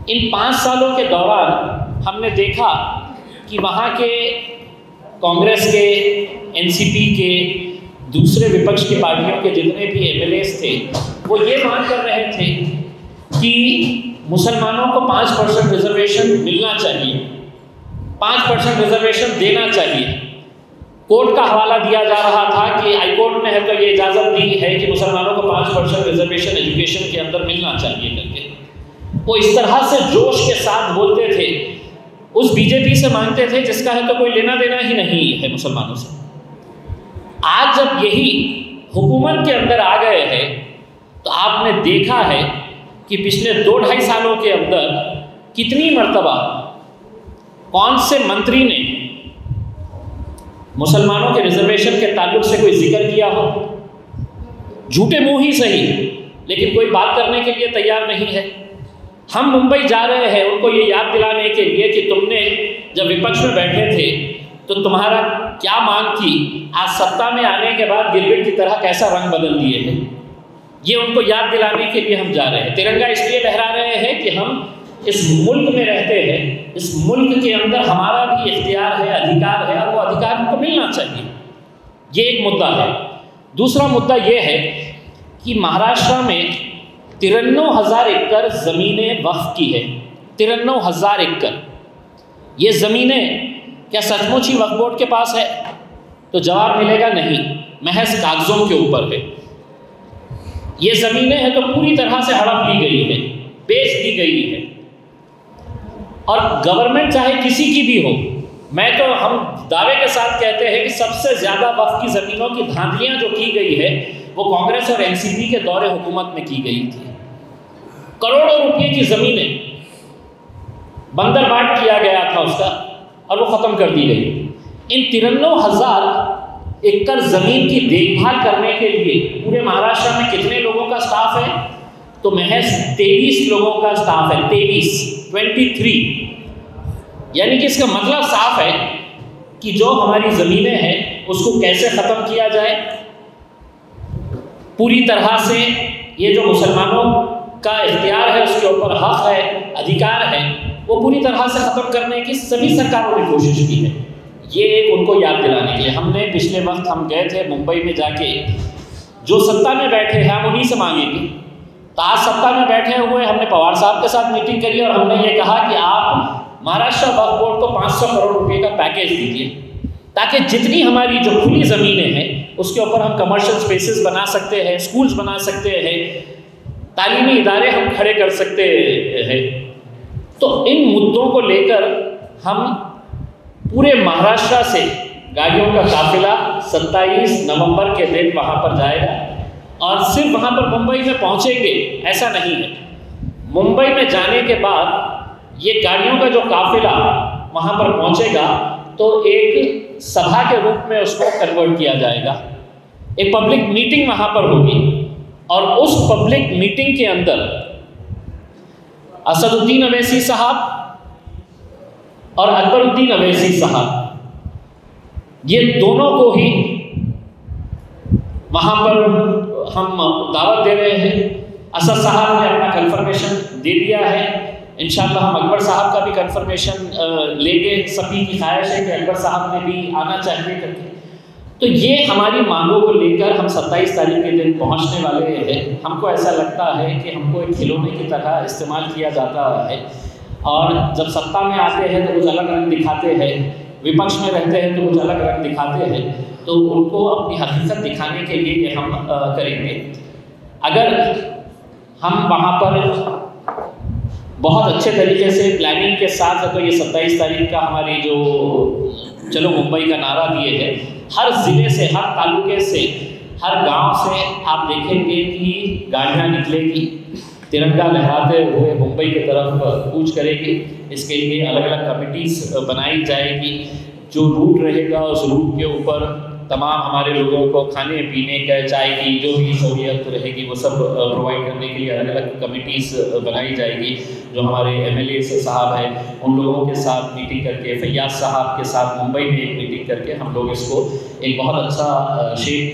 इन 5 सालों के दौरान हमने देखा कि वहाँ के कांग्रेस के, एनसीपी के, दूसरे विपक्ष की पार्टियों के जितने भी एमएलएस थे वो ये मांग कर रहे थे कि मुसलमानों को 5% रिजर्वेशन मिलना चाहिए, 5% रिजर्वेशन देना चाहिए। कोर्ट का हवाला दिया जा रहा था कि हाई कोर्ट ने है तो ये इजाज़त दी है कि मुसलमानों को 5% रिजर्वेशन एजुकेशन के अंदर मिलना चाहिए करके। वो इस तरह से जोश के साथ बोलते थे, उस बीजेपी से मांगते थे जिसका है तो कोई लेना देना ही नहीं है मुसलमानों से। आज जब यही हुकूमत के अंदर आ गए हैं तो आपने देखा है कि पिछले 2-2.5 सालों के अंदर कितनी मर्तबा कौन से मंत्री ने मुसलमानों के रिजर्वेशन के ताल्लुक से कोई जिक्र किया हो। झूठे मुंह ही सही, लेकिन कोई बात करने के लिए तैयार नहीं है। हम मुंबई जा रहे हैं उनको ये याद दिलाने के लिए कि तुमने जब विपक्ष में बैठे थे तो तुम्हारा क्या मांग थी, आज सत्ता में आने के बाद गिरगिट की तरह कैसा रंग बदल दिए हैं। ये उनको याद दिलाने के लिए हम जा रहे हैं। तिरंगा इसलिए लहरा रहे हैं कि हम इस मुल्क में रहते हैं, इस मुल्क के अंदर हमारा भी इख्तियार है, अधिकार है, और वो अधिकार हमको मिलना चाहिए। ये एक मुद्दा है। दूसरा मुद्दा ये है कि महाराष्ट्र में 93,000 एकड़ ज़मीनें वक्फ की है। 93,000 एकड़। ये ज़मीनें क्या सचमुच ही वक्फ बोर्ड के पास है? तो जवाब मिलेगा नहीं, महज कागज़ों के ऊपर है। ये ज़मीनें हैं तो पूरी तरह से हड़प ली गई है, बेच दी गई है। और गवर्नमेंट चाहे किसी की भी हो, मैं तो हम दावे के साथ कहते हैं कि सबसे ज़्यादा वक्फ की ज़मीनों की धांधलियाँ जो की गई है वो कांग्रेस और एनसीपी के दौरे हुकूमत में की गई थी। करोड़ों रुपए की ज़मीनें बंदरबाट किया गया था उसका, और वो ख़त्म कर दी गई। इन 93,000 एकड़ ज़मीन की देखभाल करने के लिए पूरे महाराष्ट्र में कितने लोगों का स्टाफ है? तो महज 23 लोगों का स्टाफ है। 23 यानी कि इसका मतलब साफ है कि जो हमारी ज़मीनें हैं उसको कैसे ख़त्म किया जाए। पूरी तरह से ये जो मुसलमानों का इख्तियार है, उसके ऊपर हक है, अधिकार है, वो पूरी तरह से ख़त्म करने की सभी सरकारों ने कोशिश की है। ये एक उनको याद दिलाने के लिए हमने पिछले वक्त हम गए थे मुंबई में जाके, जो सत्ता में बैठे हैं हम उन्हीं से मांगेंगे। तो आज सत्ता में बैठे हुए हमने पवार साहब के साथ मीटिंग करी और हमने ये कहा कि आप महाराष्ट्र वक्फ बोर्ड को 500 करोड़ रुपए का पैकेज दीजिए, ताकि जितनी हमारी जो खुली ज़मीनें हैं उसके ऊपर हम कमर्शियल स्पेसेस बना सकते हैं, स्कूल्स बना सकते हैं, तालीमी इदारे हम खड़े कर सकते हैं। तो इन मुद्दों को लेकर हम पूरे महाराष्ट्र से गाड़ियों का काफिला 27 नवंबर के दिन वहाँ पर जाएगा, और सिर्फ वहाँ पर मुंबई में पहुँचेंगे ऐसा नहीं है। मुंबई में जाने के बाद ये गाड़ियों का जो काफिला वहाँ पर पहुँचेगा तो एक सभा के रूप में उसको कन्वर्ट किया जाएगा। एक पब्लिक मीटिंग वहाँ पर होगी, और उस पब्लिक मीटिंग के अंदर असदुद्दीन अवैसी साहब और अकबरुद्दीन अवैसी साहब, ये दोनों को ही वहाँ पर हम दावत दे रहे हैं। असद साहब ने अपना कंफर्मेशन दे दिया है। इंशाल्लाह हम अकबर साहब का भी कंफर्मेशन लेंगे। सभी की ख्वाहिश है कि अकबर साहब ने भी आना चाहिए करके। तो ये हमारी मांगों को लेकर हम 27 तारीख के दिन पहुंचने वाले हैं। हमको ऐसा लगता है कि हमको एक खिलौने की तरह इस्तेमाल किया जाता है, और जब सत्ता में आते हैं तो कुछ अलग रंग दिखाते हैं, विपक्ष में रहते हैं तो कुछ अलग रंग दिखाते हैं। तो उनको अपनी हकीकत दिखाने के लिए ये हम करेंगे। अगर हम वहाँ पर बहुत अच्छे तरीके से प्लानिंग के साथ है तो ये 27 तारीख का हमारी जो चलो मुंबई का नारा दिए है, हर ज़िले से, हर तालुके से, हर गांव से आप देखेंगे कि गाड़ियाँ निकलेगी, तिरंगा लहराते हुए मुंबई की तरफ कूच करेगी। इसके लिए अलग अलग कमिटीज़ बनाई जाएगी। जो रूट रहेगा उस रूट के ऊपर तमाम हमारे लोगों को खाने पीने का, चाय की जो भी सहूलियत रहेगी वो सब प्रोवाइड करने के लिए अलग अलग कमिटीज़ बनाई जाएगी। जो हमारे एमएलए साहब हैं उन लोगों के साथ मीटिंग करके, फैयाज साहब के साथ मुंबई में एक मीटिंग करके हम लोग इसको एक बहुत अच्छा शेप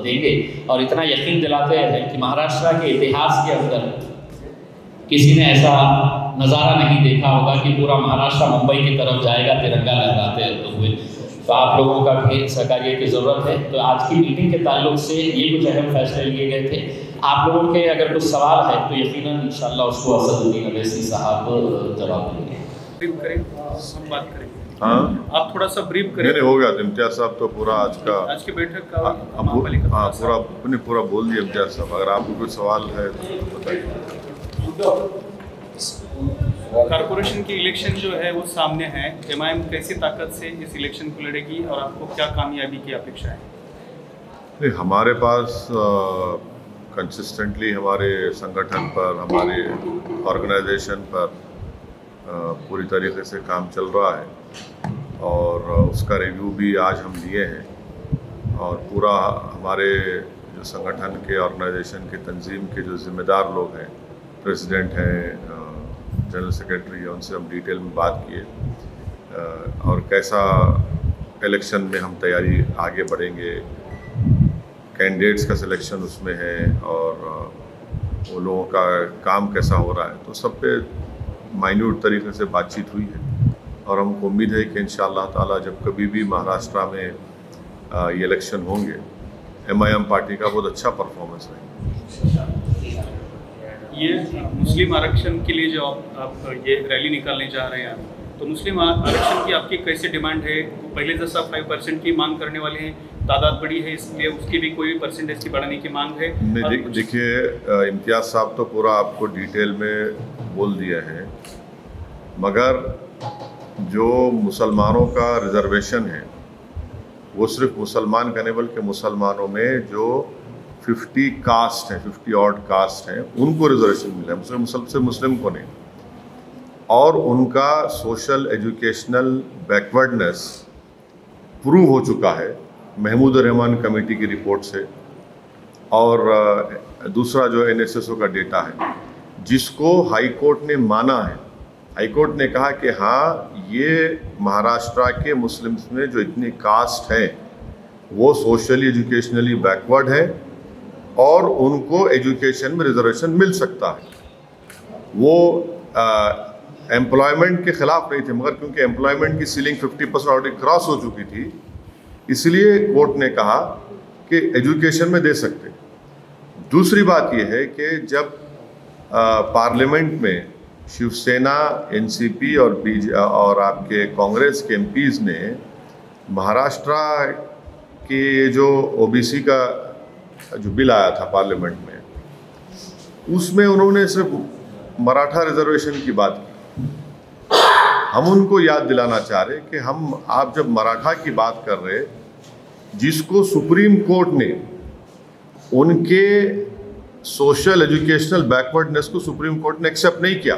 देंगे। और इतना यकीन दिलाते हैं कि महाराष्ट्र के इतिहास के अंदर किसी ने ऐसा नज़ारा नहीं देखा होगा कि पूरा महाराष्ट्र मुंबई की तरफ जाएगा तिरंगा लहराते हुए। तो आप लोगों का भी सहकार्य की ज़रूरत है। तो आज की मीटिंग के ताल्लुक से ये कुछ अहम फैसले लिए गए थे। आप लोगों के अगर कुछ सवाल है तो यकीनन इंशाअल्लाह उसको असदुद्दीन अवैसी साहब जवाब देंगे। ब्रीफ करें, हम बात करेंगे। हाँ, आप थोड़ा सा ब्रीफ करें। नहीं हो गया इम्तियाज साहब तो पूरा आज की बैठक का पूरा बोल दिया इम्तियाज साहब। अगर आपको कोई सवाल है तो बताइए। कारपोरेशन की इलेक्शन जो है वो सामने है, एमआईएम कैसी ताकत से इस इलेक्शन को लड़ेगी और आपको क्या कामयाबी की अपेक्षा है? नहीं, हमारे पास कंसिस्टेंटली हमारे संगठन पर, हमारे ऑर्गेनाइजेशन पर पूरी तरीके से काम चल रहा है और उसका रिव्यू भी आज हम लिए हैं। और पूरा हमारे जो संगठन के, ऑर्गेनाइजेशन के, तंजीम के जो ज़िम्मेदार लोग हैं, प्रेसिडेंट हैं, जनरल सेक्रेटरी है, उनसे हम डिटेल में बात किए और कैसा इलेक्शन में हम तैयारी आगे बढ़ेंगे, कैंडिडेट्स का सिलेक्शन उसमें है और वो लोगों का काम कैसा हो रहा है। तो सब पे माइन्यूट तरीके से बातचीत हुई है और हमको उम्मीद है कि इंशाअल्लाह ताला जब कभी भी महाराष्ट्र में ये इलेक्शन होंगे, एमआईएम पार्टी का बहुत अच्छा परफॉर्मेंस है। ये मुस्लिम आरक्षण के लिए जो आप ये रैली निकालने जा रहे हैं, तो मुस्लिम आरक्षण की आपकी कैसे डिमांड है? पहले जैसा 5% की मांग करने वाले हैं, तादाद बड़ी है, इसलिए उसकी भी कोई परसेंटेज की बढ़ाने की मांग है? नहीं, देखिए इम्तियाज साहब तो पूरा आपको डिटेल में बोल दिया है, मगर जो मुसलमानों का रिजर्वेशन है वो सिर्फ मुसलमान का नहीं बल्कि मुसलमानों में जो 50 कास्ट हैं, 50 ऑड कास्ट हैं, उनको रिजर्वेशन मिला है, मुस्लिम को नहीं। और उनका सोशल एजुकेशनल बैकवर्डनेस प्रूव हो चुका है महमूद रहमान कमेटी की रिपोर्ट से। और दूसरा जो एनएसएसओ का डेटा है जिसको हाई कोर्ट ने माना है। हाई कोर्ट ने कहा कि हाँ, ये महाराष्ट्र के मुस्लिम्स में जो इतनी कास्ट है वो सोशली एजुकेशनली बैकवर्ड है और उनको एजुकेशन में रिजर्वेशन मिल सकता है। वो एम्प्लॉयमेंट के ख़िलाफ़ नहीं थे, मगर क्योंकि एम्प्लॉयमेंट की सीलिंग 50% ऑलरेडी क्रॉस हो चुकी थी, इसलिए कोर्ट ने कहा कि एजुकेशन में दे सकते। दूसरी बात यह है कि जब पार्लियामेंट में शिवसेना, एनसीपी और आपके कांग्रेस के एमपीज़ ने महाराष्ट्र के जो ओबीसी का जो बिल आया था पार्लियामेंट में, उसमें उन्होंने सिर्फ मराठा रिजर्वेशन की बात की। हम उनको याद दिलाना चाह रहे कि आप जब मराठा की बात कर रहे, जिसको सुप्रीम कोर्ट ने उनके सोशल एजुकेशनल बैकवर्डनेस को सुप्रीम कोर्ट ने एक्सेप्ट नहीं किया,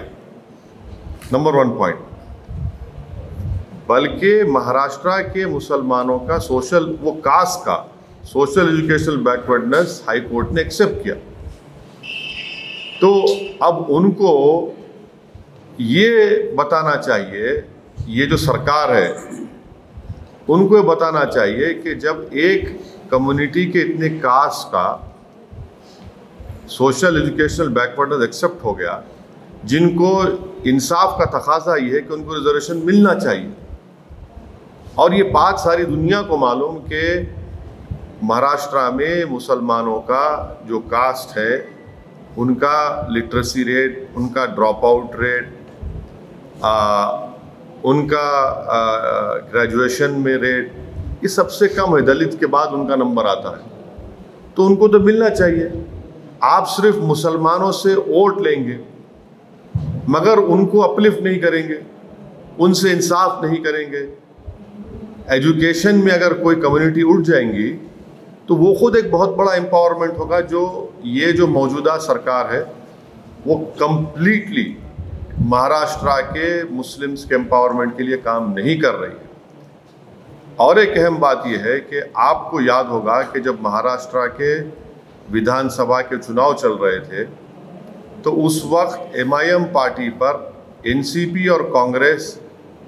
नंबर 1 पॉइंट, बल्कि महाराष्ट्र के मुसलमानों का वो कास्ट का social educational backwardness high court ने एक्सेप्ट किया। तो अब उनको ये बताना चाहिए, ये जो सरकार है उनको ये बताना चाहिए कि जब एक कम्युनिटी के इतने कास्ट का सोशल एजुकेशनल बैकवर्डनेस एक्सेप्ट हो गया, जिनको इंसाफ का तकाजा ये है कि उनको रिजर्वेशन मिलना चाहिए। और ये बात सारी दुनिया को मालूम कि महाराष्ट्र में मुसलमानों का जो कास्ट है, उनका लिटरेसी रेट, उनका ड्रॉप आउट रेट, उनका ग्रेजुएशन में रेट, ये सबसे कम है। दलित के बाद उनका नंबर आता है, तो उनको तो मिलना चाहिए। आप सिर्फ मुसलमानों से वोट लेंगे मगर उनको अपलिफ्ट नहीं करेंगे, उनसे इंसाफ नहीं करेंगे। एजुकेशन में अगर कोई कम्युनिटी उठ जाएंगी तो वो खुद एक बहुत बड़ा एम्पावरमेंट होगा। जो ये जो मौजूदा सरकार है वो कंप्लीटली महाराष्ट्र के मुस्लिम्स के एम्पावरमेंट के लिए काम नहीं कर रही है। और एक अहम बात यह है कि आपको याद होगा कि जब महाराष्ट्र के विधानसभा के चुनाव चल रहे थे तो उस वक्त एमआईएम पार्टी पर एनसीपी और कांग्रेस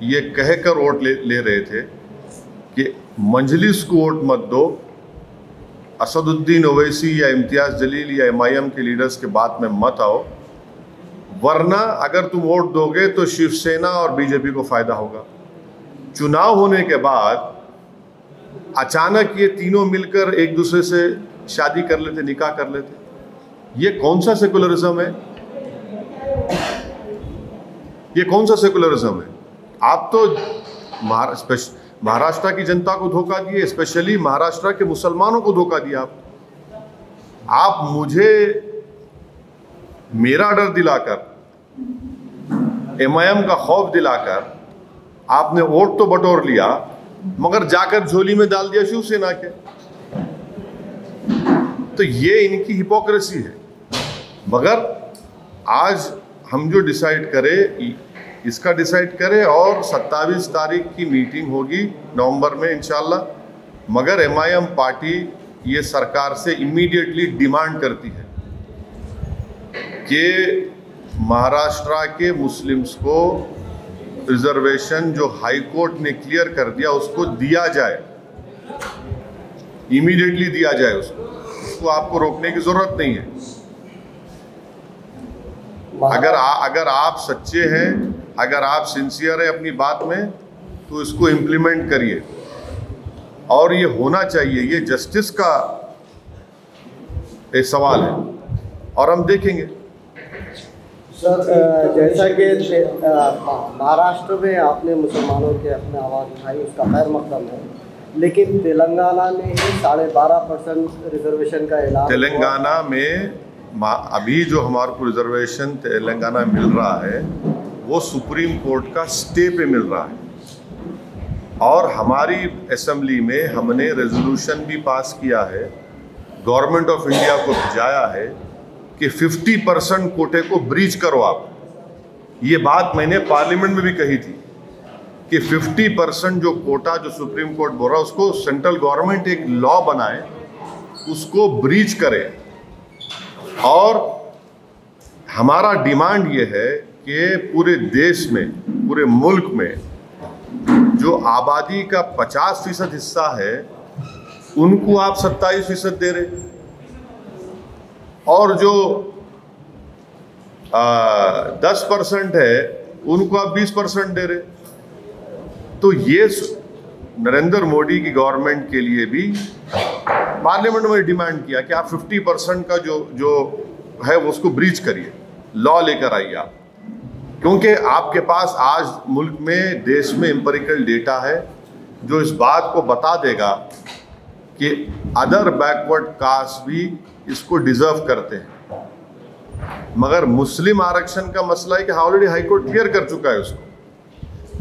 ये कहकर वोट ले रहे थे कि मजलिस को वोट मत दो, असदुद्दीन ओवैसी या इम्तियाज़ जलील या एमआईएम के लीडर्स के बात में मत आओ, वरना अगर तुम वोट दोगे तो शिवसेना और बीजेपी को फायदा होगा। चुनाव होने के बाद अचानक ये तीनों मिलकर एक दूसरे से शादी कर लेते, निकाह कर लेते, ये कौन सा सेकुलरिज्म है? ये कौन सा सेकुलरिज्म है? आप तो महाराष्ट्र की जनता को धोखा दिए, स्पेशली महाराष्ट्र के मुसलमानों को धोखा दिया। आप मुझे मेरा डर दिलाकर, MIM का खौफ दिलाकर आपने वोट तो बटोर लिया, मगर जाकर झोली में डाल दिया शिवसेना के। तो ये इनकी हिपोक्रेसी है। मगर आज हम जो डिसाइड करें इसका डिसाइड करें, और 27 तारीख की मीटिंग होगी नवंबर में इंशाल्लाह। मगर MIM पार्टी ये सरकार से इमीडिएटली डिमांड करती है कि महाराष्ट्र के मुस्लिम्स को रिजर्वेशन जो हाई कोर्ट ने क्लियर कर दिया उसको दिया जाए, इमीडिएटली दिया जाए उसको आपको रोकने की जरूरत नहीं है। अगर आप सच्चे हैं, अगर आप सिंसियर हैं अपनी बात में, तो इसको इम्प्लीमेंट करिए। और ये होना चाहिए, ये जस्टिस का एक सवाल है और हम देखेंगे। सर, जैसा कि महाराष्ट्र में आपने मुसलमानों के अपने आवाज़ उठाई, उसका खैर मकदम है, लेकिन तेलंगाना में ही 12.5% रिजर्वेशन का ऐलान। तेलंगाना में अभी जो हमारे को रिजर्वेशन तेलंगाना मिल रहा है वो सुप्रीम कोर्ट का स्टे पे मिल रहा है, और हमारी असेंबली में हमने रेजोल्यूशन भी पास किया है, गवर्नमेंट ऑफ इंडिया को भिजाया है कि 50% कोटे को ब्रीच करो आप। ये बात मैंने पार्लियामेंट में भी कही थी कि 50% जो कोटा जो सुप्रीम कोर्ट बोल रहा है उसको सेंट्रल गवर्नमेंट एक लॉ बनाए, उसको ब्रीच करे। और हमारा डिमांड ये है कि पूरे देश में, पूरे मुल्क में जो आबादी का 50% हिस्सा है उनको आप 27% दे रहे, और जो 10% है उनको आप 20% दे रहे। तो ये नरेंद्र मोदी की गवर्नमेंट के लिए भी पार्लियामेंट में डिमांड किया कि आप 50% का जो है वो उसको ब्रीच करिए, लॉ लेकर आइए आप। क्योंकि आपके पास आज मुल्क में, देश में एम्पिरिकल डेटा है जो इस बात को बता देगा कि अदर बैकवर्ड कास्ट भी इसको डिजर्व करते हैं। मगर मुस्लिम आरक्षण का मसला है कि ऑलरेडी हाईकोर्ट क्लियर कर चुका है उसको।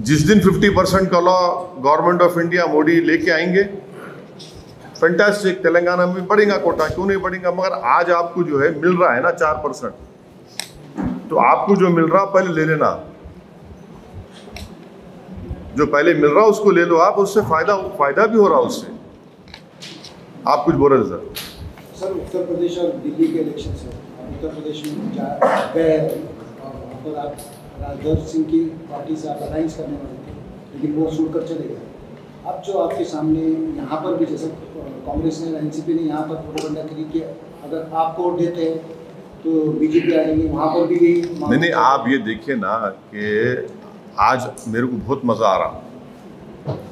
जिस दिन 50% का law government of India Modi लेके आएंगे, फैंटास्टिक, तेलंगाना में बढ़ेगा कोटा, क्यों नहीं बढ़ेगा। मगर आज आपको जो है मिल रहा है ना 4%, तो आपको जो मिल रहा पहले ले लेना, जो पहले मिल रहा उसको ले लो आप, उससे फायदा भी हो रहा उससे। आप कुछ बोल रहे थे सर? उत्तर प्रदेश और दिल्ली के इलेक्शन है, उत्तर प्रदेश में गए और वहाँ पर आप राजदर सिंह की पार्टी से आप अलायंस करने वाले थे, लेकिन वो छोड़कर चले गए। अब जो आपके सामने यहाँ पर भी, जैसे कांग्रेस ने, NCP ने यहाँ पर प्रोपेगेंडा करी कि अगर आप वोट देते हैं तो BJP आएंगे, वहाँ पर भी यही। नहीं, आप ये देखिए ना कि आज मेरे को बहुत मज़ा आ रहा,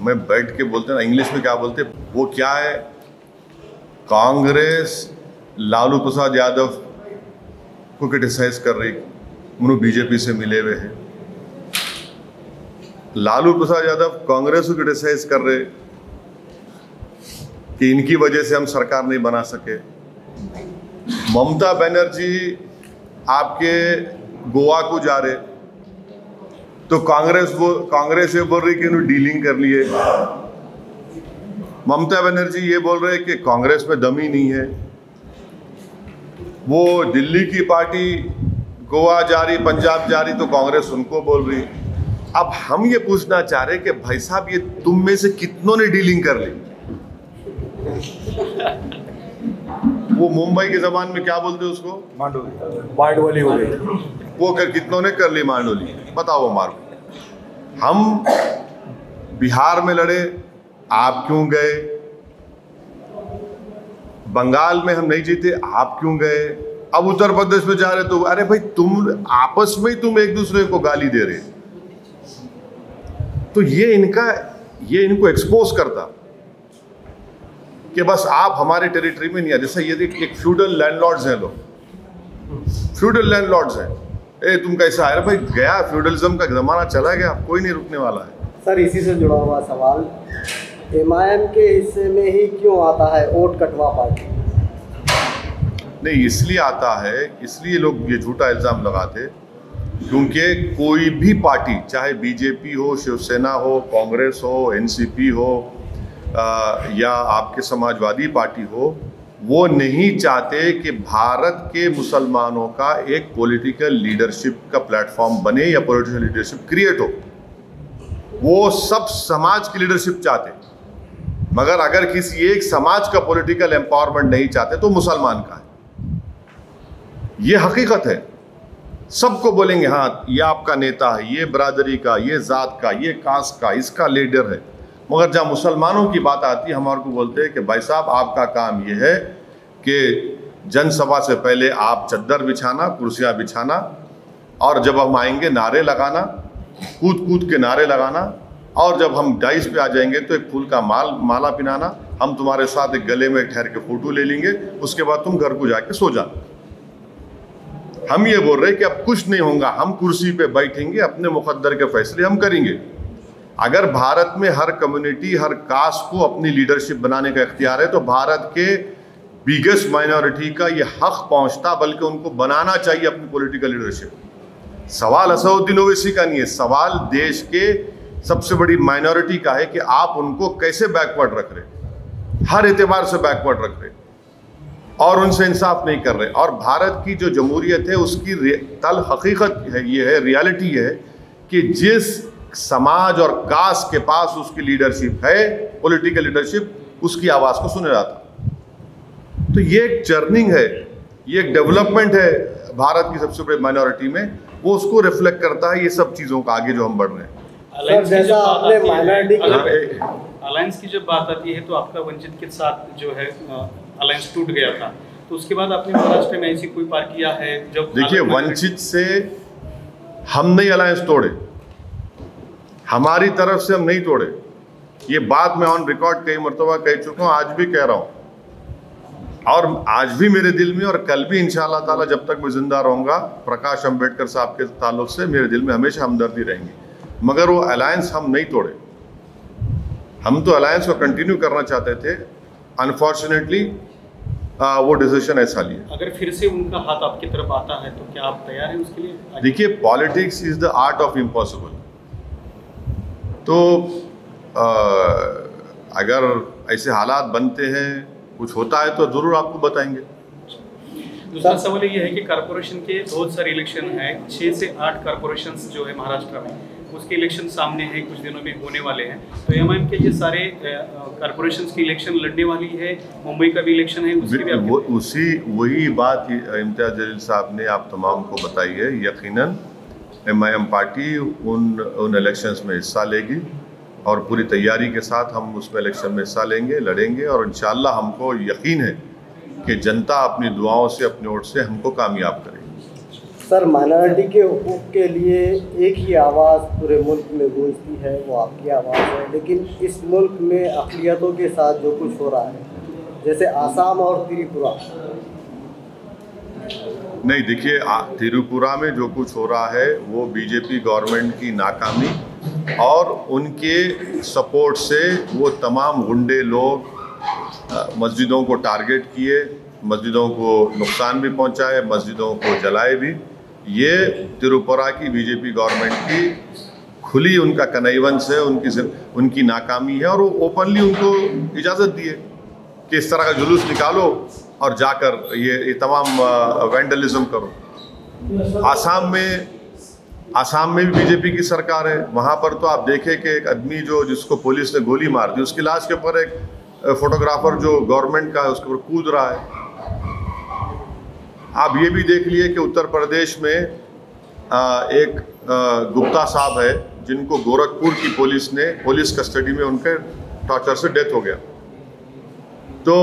मैं बैठ के बोलते ना, इंग्लिश में क्या बोलते, वो क्या है, कांग्रेस लालू प्रसाद यादव को क्रिटिसाइज कर रही, उन्होंने बीजेपी से मिले हुए हैं। लालू प्रसाद यादव कांग्रेस को क्रिटिसाइज कर रहे कि इनकी वजह से हम सरकार नहीं बना सके। ममता बनर्जी आपके गोवा को जा रहे, तो कांग्रेस ये बोल रही कि इन्होंने डीलिंग कर लिए। ममता बनर्जी ये बोल रहे कि कांग्रेस में दम ही नहीं है। वो दिल्ली की पार्टी गोवा जा रही, पंजाब जा रही, तो कांग्रेस उनको बोल रही। अब हम ये पूछना चाह रहे कि भाई साहब, ये तुम में से कितनों ने डीलिंग कर ली? वो मुंबई के जबान में क्या बोलते उसको, मांडोली हो गई। वो कितनों ने कर ली मांडोली, बताओ मारो। हम बिहार में लड़े, आप क्यों गए? बंगाल में हम नहीं जीते, आप क्यों गए? अब उत्तर प्रदेश में जा रहे तो अरे भाई तुम आपस में ही तुम एक दूसरे को गाली दे रहे, तो ये इनको एक्सपोज करता कि बस आप हमारे टेरिटरी में नहीं आ। जैसे ये एक फ्यूडल लैंडलॉर्ड्स हैं, लोग फ्यूडल लैंडलॉर्ड्स हैं, ए तुम कैसा है भाई, गया फ्यूडलिज्म का जमाना चला गया, कोई नहीं रुकने वाला है। सर इसी से जुड़ा हुआ सवाल, एमआईएम के हिस्से में ही क्यों आता है वोट कटवा पार्टी? नहीं, इसलिए आता है, इसलिए लोग ये झूठा इल्ज़ाम लगाते क्योंकि कोई भी पार्टी, चाहे बीजेपी हो, शिवसेना हो, कांग्रेस हो, एनसीपी हो या आपके समाजवादी पार्टी हो, वो नहीं चाहते कि भारत के मुसलमानों का एक पॉलिटिकल लीडरशिप का प्लेटफॉर्म बने या पॉलिटिकल लीडरशिप क्रिएट हो। वो सब समाज की लीडरशिप चाहते, मगर अगर किसी एक समाज का पॉलिटिकल एम्पावरमेंट नहीं चाहते तो मुसलमान का है। ये हकीकत है। सबको बोलेंगे हाँ ये आपका नेता है, ये बरादरी का, ये जात का, ये कास्ट का, इसका लीडर है, मगर जब मुसलमानों की बात आती है हमारे को बोलते हैं कि भाई साहब आपका काम ये है कि जनसभा से पहले आप चद्दर बिछाना, कुर्सियाँ बिछाना, और जब हम आएंगे नारे लगाना, कूद कूद के नारे लगाना, और जब हम डाइस पे आ जाएंगे तो एक फूल का माला पिनाना, हम तुम्हारे साथ एक गले में ठहर के फोटो ले लेंगे, उसके बाद तुम घर को जाके सो जाना। हम ये बोल रहे हैं कि अब कुछ नहीं होगा, हम कुर्सी पे बैठेंगे, अपने मुकद्दर के फैसले हम करेंगे। अगर भारत में हर कम्युनिटी, हर कास्ट को अपनी लीडरशिप बनाने का इख्तियार है तो भारत के बिगेस्ट माइनॉरिटी का ये हक पहुंचता, बल्कि उनको बनाना चाहिए अपनी पॉलिटिकल लीडरशिप। सवाल असदुद्दीन ओवैसी का नहीं है, सवाल देश के सबसे बड़ी माइनॉरिटी का है कि आप उनको कैसे बैकवर्ड रख रहे, हर एतबार से बैकवर्ड रख रहे और उनसे इंसाफ नहीं कर रहे। और भारत की जो जमहूरियत है उसकी तल हकीकत है, ये है, रियलिटी है कि जिस समाज और कास्ट के पास उसकी लीडरशिप है, पॉलिटिकल लीडरशिप, उसकी आवाज़ को सुना जाता। तो ये एक चर्निंग है, ये एक डेवलपमेंट है भारत की सबसे बड़ी माइनॉरिटी में, वो उसको रिफ्लेक्ट करता है ये सब चीज़ों का आगे जो हम बढ़ रहे हैं। अलायंस की जब बात आती है तो आपका वंचित के साथ जो है अलायंस टूट गया था, तो उसके बाद आपने महाराष्ट्र में ऐसी कोई पार्टियां है जब? देखिए, वंचित से हम नहीं अलायंस तोड़े, हमारी तरफ से हम नहीं तोड़े, ये बात मैं ऑन रिकॉर्ड कई मरतबा कह चुका हूँ, आज भी कह रहा हूँ, और आज भी मेरे दिल में और कल भी इंशाअल्लाह ताला जब तक मैं जिंदा रहूँगा, प्रकाश अम्बेडकर साहब के ताल्लुक से मेरे दिल में हमेशा हमदर्दी रहेंगी। मगर वो अलायंस हम नहीं तोड़े, हम तो अलायंस को कंटिन्यू करना चाहते थे, अनफॉर्चुनेटली वो डिसीजन ऐसा लिया। अगर फिर से उनका हाथ आपकी तरफ आता है तो क्या आप तैयार हैं उसके लिए? देखिए, politics is the art of impossible, तो अगर ऐसे हालात बनते हैं, कुछ होता है तो ज़रूर आपको बताएंगे। दूसरा सवाल ये है कि कॉर्पोरेशन के बहुत सारे इलेक्शन हैं, 6 से 8 कॉर्पोरेशंस जो है महाराष्ट्र में, उसके इलेक्शन सामने हैं, कुछ दिनों में होने वाले हैं, तो एमआईएम के ये सारे कॉर्पोरेशंस की इलेक्शन लड़ने वाली है, मुंबई का भी इलेक्शन है, उसकी भी वही बात इम्तियाज़ जलील साहब ने आप तमाम को बताई है। यकीनन एमआईएम पार्टी उन इलेक्शंस में हिस्सा लेगी और पूरी तैयारी के साथ हम उसमें इलेक्शन में हिस्सा लेंगे, लड़ेंगे, और इंशाअल्लाह हमको यकीन है कि जनता अपनी दुआओं से, अपने वोट से हमको कामयाब करेगी। सर, माइनॉरिटी के हुकूक के लिए एक ही आवाज़ पूरे मुल्क में गूंजती है, वो आपकी आवाज़ है, लेकिन इस मुल्क में अक़लियतों के साथ जो कुछ हो रहा है, जैसे आसाम और त्रिपुरा। नहीं, देखिए, त्रिपुरा में जो कुछ हो रहा है वो बीजेपी गवर्नमेंट की नाकामी और उनके सपोर्ट से वो तमाम गुंडे लोग मस्जिदों को टारगेट किए, मस्जिदों को नुकसान भी पहुंचाए, मस्जिदों को जलाए भी। ये त्रिपुरा की बीजेपी गवर्नमेंट की खुली उनका कन्निवेंस है, उनकी नाकामी है, और वो ओपनली उनको इजाज़त दी है कि इस तरह का जुलूस निकालो और जाकर ये तमाम वैंडलिज्म करो। आसाम में भी बीजेपी की सरकार है, वहाँ पर तो आप देखें कि एक आदमी जिसको पुलिस ने गोली मार दी, उसकी लाश के ऊपर एक फोटोग्राफर जो गवर्नमेंट का है उसके ऊपर कूद रहा है। आप ये भी देख लिए कि उत्तर प्रदेश में एक गुप्ता साहब है जिनको गोरखपुर की पुलिस कस्टडी में उनके टॉर्चर से डेथ हो गया। तो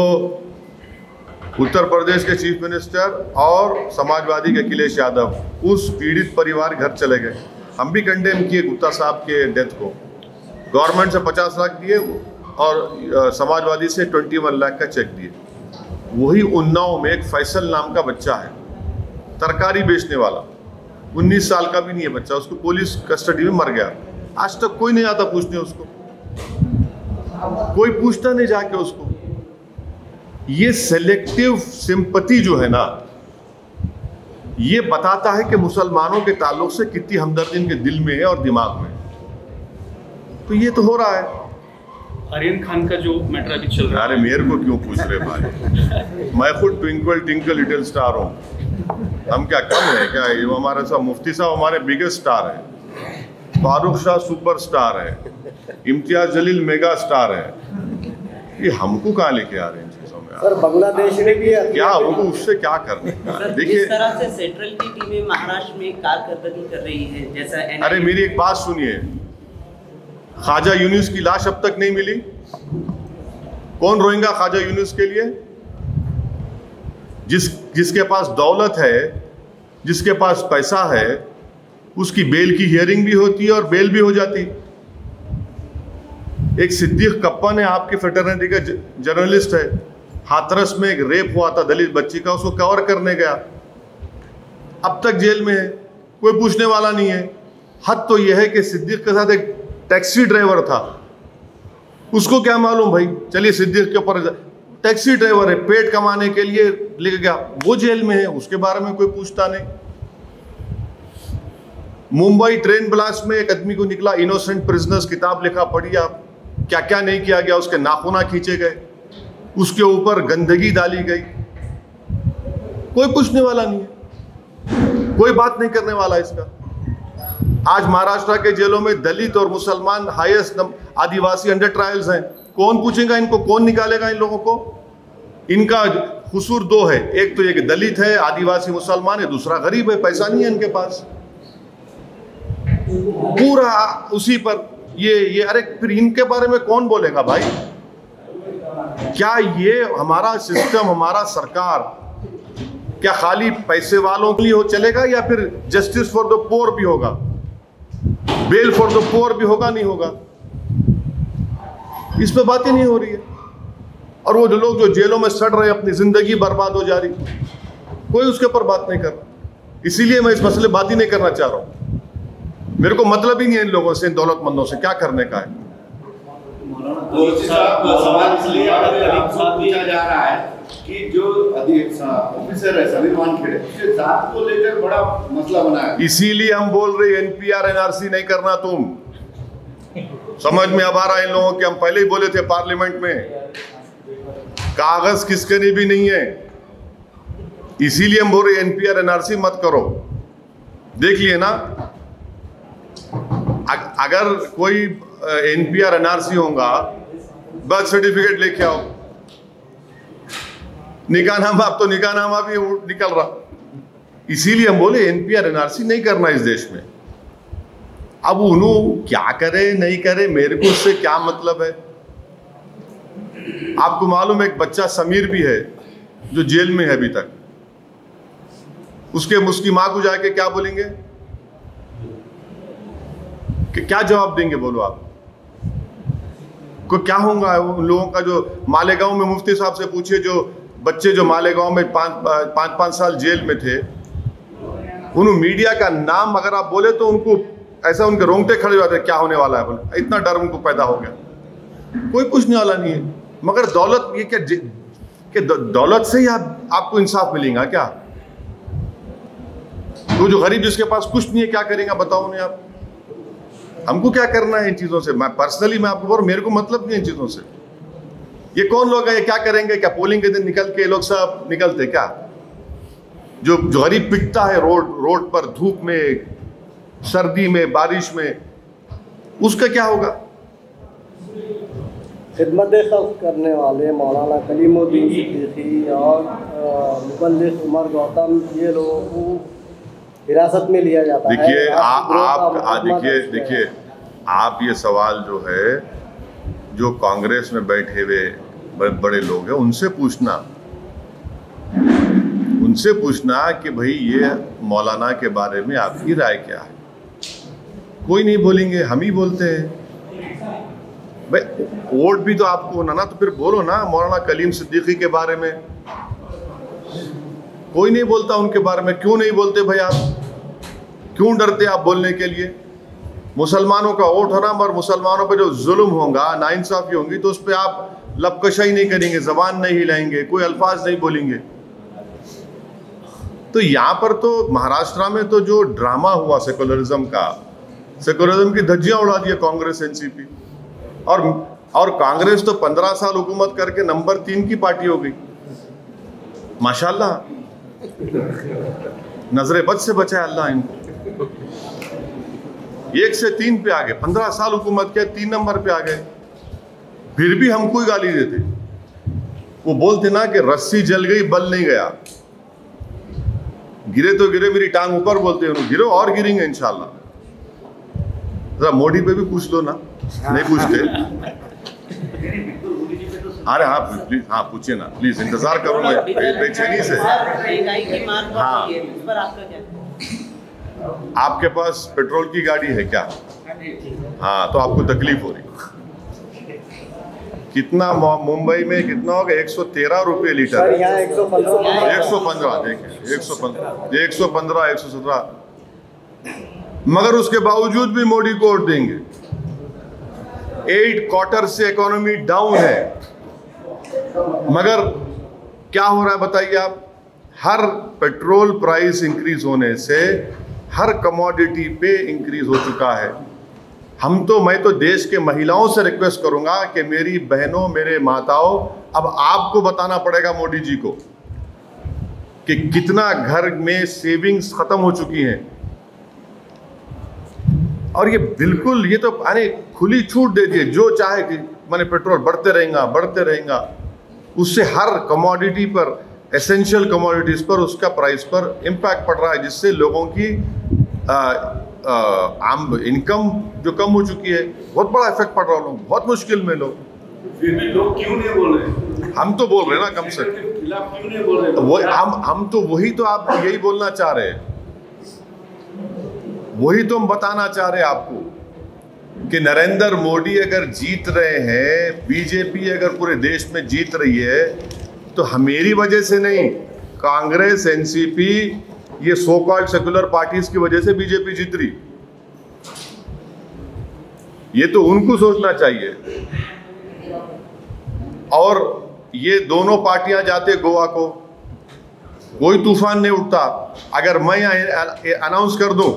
उत्तर प्रदेश के चीफ मिनिस्टर और समाजवादी के अखिलेश यादव उस पीड़ित परिवार घर चले गए। हम भी कंडेम किए गुप्ता साहब के डेथ को। गवर्नमेंट से 50 लाख दिए और समाजवादी से 21 लाख का चेक दिए। वही उन्नाव में एक फैसल नाम का बच्चा है, तरकारी बेचने वाला, 19 साल का भी नहीं है बच्चा, उसको पुलिस कस्टडी में मर गया। आज तक कोई नहीं आता पूछने उसको, कोई पूछता नहीं जाके उसको। ये सेलेक्टिव सिंपैथी जो है ना, ये बताता है कि मुसलमानों के ताल्लुक से कितनी हमदर्दी इनके दिल में है और दिमाग में। तो ये तो हो रहा है। आर्यन खान का जो मैटर अभी चल रहा है, अरे मेरे को क्यों पूछ रहे भाई? मैं खुद ट्विंकल ट्विंकल लिटिल स्टार हूँ। हम क्या कम है क्या? ये हमारे साहब मुफ्ती साहब हमारे बिगेस्ट स्टार है, फारूक शाह सुपर स्टार है, इम्तियाज जलील मेगा स्टार है। ये हमको कहाँ लेके आ रहे हैं इन चीजों में? सर बांग्लादेश ने भी क्या हमको उससे क्या करने का? देखिए जिस तरह से सेंट्रल की टीमें महाराष्ट्र में कारकर्दगी कर रही है, जैसा अरे मेरी एक बात सुनिए, ख्वाजा यूनुस की लाश अब तक नहीं मिली। कौन रोएगा ख्वाजा यूनुस के लिए? जिसके पास दौलत है, जिसके पास पैसा है, उसकी बेल की हियरिंग भी होती है और बेल भी हो जाती। एक सिद्दीक कप्पन है, आपकी फ्रेटर्निटी का जर्नलिस्ट है, हाथरस में एक रेप हुआ था दलित बच्ची का, उसको कवर करने गया, अब तक जेल में है, कोई पूछने वाला नहीं है। हद तो यह है कि सिद्दीक के साथ एक टैक्सी ड्राइवर था, उसको क्या मालूम भाई, चलिए सिद्दीक के ऊपर टैक्सी ड्राइवर है, पेट कमाने के लिए लेके गया, वो जेल में है, उसके बारे में कोई पूछता नहीं। मुंबई ट्रेन ब्लास्ट में एक आदमी को निकला इनोसेंट प्रिजनर्स, किताब लिखा, पढ़िए आप, क्या क्या नहीं किया गया। उसके नाखूना खींचे गए, उसके ऊपर गंदगी डाली गई, कोई पूछने वाला नहीं है, कोई बात नहीं करने वाला इसका। आज महाराष्ट्र के जेलों में दलित और मुसलमान हाईएस्ट आदिवासी अंडर ट्रायल्स हैं। कौन पूछेगा इनको? कौन निकालेगा इन लोगों को? इनका कसूर दो है, एक तो ये कि दलित है, आदिवासी मुसलमान है, दूसरा गरीब है, पैसा नहीं है इनके पास, पूरा उसी पर ये अरे फिर इनके बारे में कौन बोलेगा भाई? क्या ये हमारा सिस्टम, हमारा सरकार क्या खाली पैसे वालों के लिए हो चलेगा, या फिर जस्टिस फॉर द पोर भी होगा, बेल फॉर द पोर भी होगा? नहीं होगा, इस पे बात ही नहीं हो रही है। और वो जो लोग जो जेलों में सड़ रहे, अपनी जिंदगी बर्बाद हो जा रही, कोई उसके ऊपर बात नहीं कर रहा। इसीलिए मैं इस मसले बात ही नहीं करना चाह रहा हूं। मेरे को मतलब ही नहीं है इन लोगों से, इन दौलतमंदों से क्या करने का है। सवाल इसलिए पूछा जा रहा है कि जो ऑफिसर है समीर वानखेड़े, उसके जात को लेकर बड़ा मसला बना है। इसीलिए हम बोल रहे एनपीआर एनआरसी नहीं करना। तुम समझ में अब आ रहा है इन लोगों के? हम पहले ही बोले थे पार्लियामेंट में, कागज किसके लिए भी नहीं है, इसीलिए हम बोल रहे एनपीआर एनआरसी मत करो। देख लिए ना, अगर कोई एनपीआर एनआरसी होगा, बर्थ सर्टिफिकेट लेके आओ, निकाहनामा, अब तो निकाहनामा भी निकल रहा। इसीलिए हम बोले एनपीआर एनआरसी नहीं करना इस देश में। अब उन्होंने क्या करे नहीं करे, मेरे को उससे क्या मतलब है? आपको मालूम है एक बच्चा समीर भी है जो जेल में है अभी तक, उसकी मां को जाके क्या बोलेंगे, कि क्या जवाब देंगे? बोलो आप को क्या होगा उन लोगों का? जो मालेगांव में मुफ्ती साहब से पूछिए, जो बच्चे जो मालेगांव में पाँच साल जेल में थे, उन्होंने मीडिया का नाम अगर आप बोले तो उनको ऐसा, उनके रोंगटे खड़े हो जाते, क्या होने वाला है बोले, इतना डर उनको पैदा हो गया। कोई पूछने वाला नहीं है। मगर दौलत, ये क्या कि दौलत से ही आपको इंसाफ मिलेगा क्या? तो जो गरीब जिसके पास कुछ नहीं है क्या करेगा बताओ उन्हें आप? हमको क्या करना है इन चीजों से? मैं पर्सनली मैं आपको बोल रहा हूं, मेरे को मतलब नहीं इन चीजों से। ये कौन लोग हैं, ये क्या करेंगे? क्या पोलिंग के दिन निकल के लोग सब निकलते क्या? जो गरीब पिटता है रोड पर, धूप में, सर्दी में, बारिश में, उसका क्या होगा? खिदमत खल्क़ करने वाले मौलाना कलीमुद्दीन सिद्दीकी और मुबल्लिग़ उमर गौतम, ये लोगों को हिरासत में लिया जाता है। देखिए आप ये सवाल जो है, जो कांग्रेस में बैठे हुए बड़े लोग हैं उनसे पूछना। उनसे पूछना कि भाई ये मौलाना के बारे में आपकी राय क्या है। कोई नहीं बोलेंगे, हम ही बोलते हैं। भाई वोट भी तो आपको होना ना, तो फिर बोलो ना मौलाना कलीम सिद्दीकी के बारे में। कोई नहीं बोलता उनके बारे में। क्यों नहीं बोलते भाई आप? क्यों डरते आप बोलने के लिए? मुसलमानों का वोट होना, मगर मुसलमानों पे जो जुल्म होगा, नाइंसाफी होंगी, तो उस पर आप लपकशाई नहीं करेंगे, जबान नहीं हिलाएंगे, कोई अल्फाज नहीं बोलेंगे। तो यहाँ पर तो महाराष्ट्र में तो जो ड्रामा हुआ सेकुलरिज्म का, सेकुलरिज्म की धज्जियां उड़ा दी कांग्रेस एनसीपी। और कांग्रेस तो 15 साल हुकूमत करके नंबर 3 की पार्टी हो गई। माशाल्लाह, नजरे बद से बचाए अल्लाह इनको। 1 से 3 पे आ गए, 15 साल हुकूमत किया, 3 नंबर पे आ गए। फिर भी हमको ही गाली देते। वो बोलते ना कि रस्सी जल गई बल नहीं गया, गिरे तो गिरे मेरी टांग ऊपर, बोलते हैं गिरो और गिरेंगे इंशाल्लाह। जरा मोदी पे भी पूछ लो ना, नहीं पूछते। अरे हाँ प्लीज, हाँ पूछिए ना प्लीज, इंतजार करूंगा बेचैनी से। हाँ, आपके पास पेट्रोल की गाड़ी है क्या? हाँ, तो आपको तकलीफ हो रही। कितना मुंबई में कितना होगा? 113 रुपये लीटर। 115 देखिए, 115 117। मगर उसके बावजूद भी मोदी को वोट देंगे। 8 क्वार्टर से इकोनॉमी डाउन है, मगर क्या हो रहा है बताइए आप? हर पेट्रोल प्राइस इंक्रीज होने से हर कमोडिटी पे इंक्रीज हो चुका है। मैं तो देश के महिलाओं से रिक्वेस्ट करूंगा कि मेरी बहनों, मेरे माताओं, अब आपको बताना पड़ेगा मोदी जी को कि कितना घर में सेविंग्स खत्म हो चुकी हैं। और ये बिल्कुल, ये तो अरे खुली छूट दे दिए, जो चाहे कि मैंने पेट्रोल बढ़ते रहेगा। उससे हर कमोडिटी पर, एसेंशियल कमोडिटीज पर, उसका प्राइस पर इम्पैक्ट पड़ रहा है, जिससे लोगों की आम इनकम जो कम हो चुकी है, बहुत बड़ा इफेक्ट पड़ रहा है। लोग बहुत मुश्किल में, लोग फिर भी लोग क्यों नहीं बोल रहे? हम तो बोल रहे हैं ना, कम से खिलाफ क्यों नहीं बोल रहे? हम तो वही तो आप यही बोलना चाह रहे हैं, वही तो हम बताना चाह रहे हैं आपको कि नरेंद्र मोदी अगर जीत रहे हैं, बीजेपी अगर पूरे देश में जीत रही है, तो मेरी वजह से नहीं, कांग्रेस, एनसीपी, ये सो कॉल्ड सेकुलर पार्टीज की वजह से बीजेपी जीत रही। ये तो उनको सोचना चाहिए। और ये दोनों पार्टियां जाते गोवा को, कोई तूफान नहीं उठता। अगर मैं अनाउंस कर दूं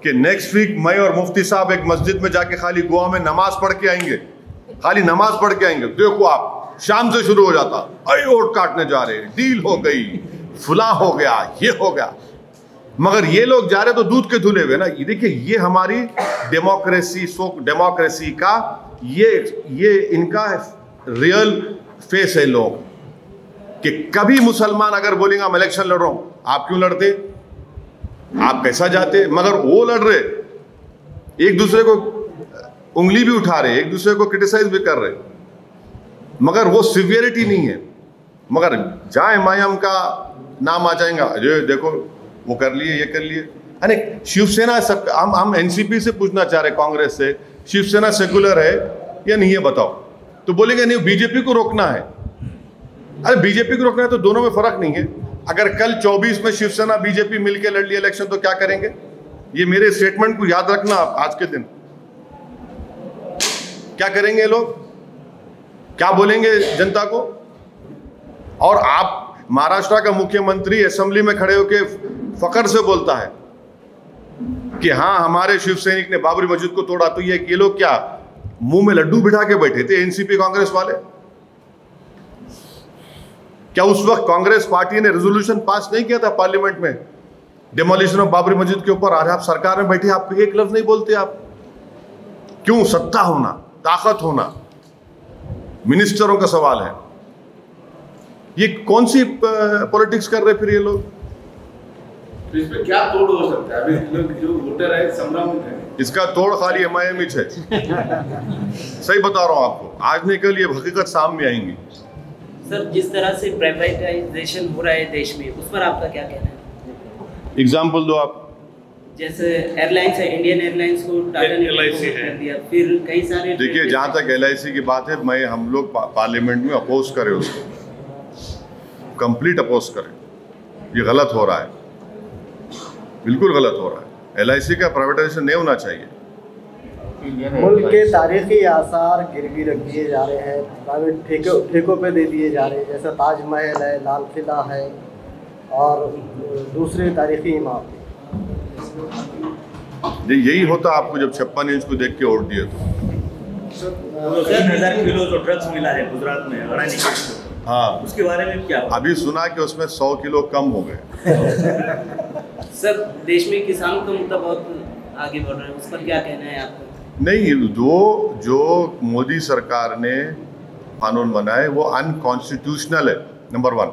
कि नेक्स्ट वीक मैं और मुफ्ती साहब एक मस्जिद में जाके खाली गोवा में नमाज पढ़ के आएंगे, खाली नमाज पढ़ के आएंगे, देखो आप शाम से शुरू हो जाता, अरे वोट काटने जा रहे, डील हो गई, फुला हो गया, ये हो गया। मगर ये लोग जा रहे तो दूध के धुले हुए ना। ये देखिए, ये हमारी डेमोक्रेसी का ये इनका रियल फेस है। लोग कि कभी मुसलमान अगर बोलेंगे मैं इलेक्शन लड़ रहा हूं, आप क्यों लड़ते, आप कैसा जाते? मगर वो लड़ रहे, एक दूसरे को उंगली भी उठा रहे, एक दूसरे को क्रिटिसाइज भी कर रहे, मगर वो सिवियरिटी नहीं है। मगर जहाँ इमाम का नाम आ जाएगा, जो देखो वो कर लिए, ये कर लिए। अरे शिवसेना सब, हम एनसीपी से पूछना चाह रहे, कांग्रेस से, शिवसेना सेकुलर है या नहीं है बताओ, तो बोलेंगे नहीं बीजेपी को रोकना है। अरे बीजेपी को रोकना है तो दोनों में फर्क नहीं है। अगर कल 24 में शिवसेना बीजेपी मिलकर लड़ लिया इलेक्शन, तो क्या करेंगे? ये मेरे स्टेटमेंट को याद रखना आज के दिन। क्या करेंगे लोग, क्या बोलेंगे जनता को? और आप, महाराष्ट्र का मुख्यमंत्री असेंबली में खड़े होकर फखर से बोलता है कि हाँ हमारे शिव सैनिक ने बाबरी मस्जिद को तोड़ा। तो ये लोग क्या मुंह में लड्डू बिठा के बैठे थे एनसीपी कांग्रेस वाले? क्या उस वक्त कांग्रेस पार्टी ने रेजोल्यूशन पास नहीं किया था पार्लियामेंट में डिमोलिशन ऑफ बाबरी मस्जिद के ऊपर? आज आप सरकार में बैठे, आप एक लफ्ज नहीं बोलते। आप क्यों? सत्ता होना, ताकत होना, मिनिस्टरों का सवाल है। ये कौन सी पॉलिटिक्स कर रहे फिर ये लोग? तो इसमें क्या तोड़ हो सकता है? अभी जो वोटर है संभ्रमित है। इसका तोड़ खाली एमआईएम ही है। सही बता रहा हूं आपको, आज नहीं कल ये हकीकत सामने आएंगी। सर, जिस तरह से प्राइवेटाइजेशन हो रहा है देश में, उस पर आपका क्या कहना है? एग्जाम्पल दो आप। जैसे एयरलाइंस है, इंडियन एयरलाइंस को टाटा ने LIC कर दिया, फिर कई सारे। देखिए, जहाँ तक LIC की बात है, हम लोग पार्लियामेंट में अपोज करें उसको, कंप्लीट अपोज करें। ये गलत हो रहा है, बिल्कुल गलत हो रहा है। LIC का प्राइवेटाइजेशन नहीं होना चाहिए। मुल्क के तारीखी आसार गिरवी रख दिए जा रहे हैं, प्राइवेट ठेकों पे दे दिए जा रहे हैं, जैसा ताजमहल है, लाल किला है और दूसरे तारीखी इमारतें। यही होता आपको जब 56 इंच को देख के वोट दिए तो। 3000 किलो जो ड्रग्स मिला है गुजरात में अडानी के, हाँ, उसके बारे में क्या? अभी सुना कि उसमें 100 किलो कम हो गए। सर, देश में किसानों का मुद्दा बहुत आगे बढ़ रहा है, उस पर क्या कहना है आपका? नहीं, जो मोदी सरकार ने कानून बनाए वो अनकॉन्स्टिट्यूशनल है। नंबर 1,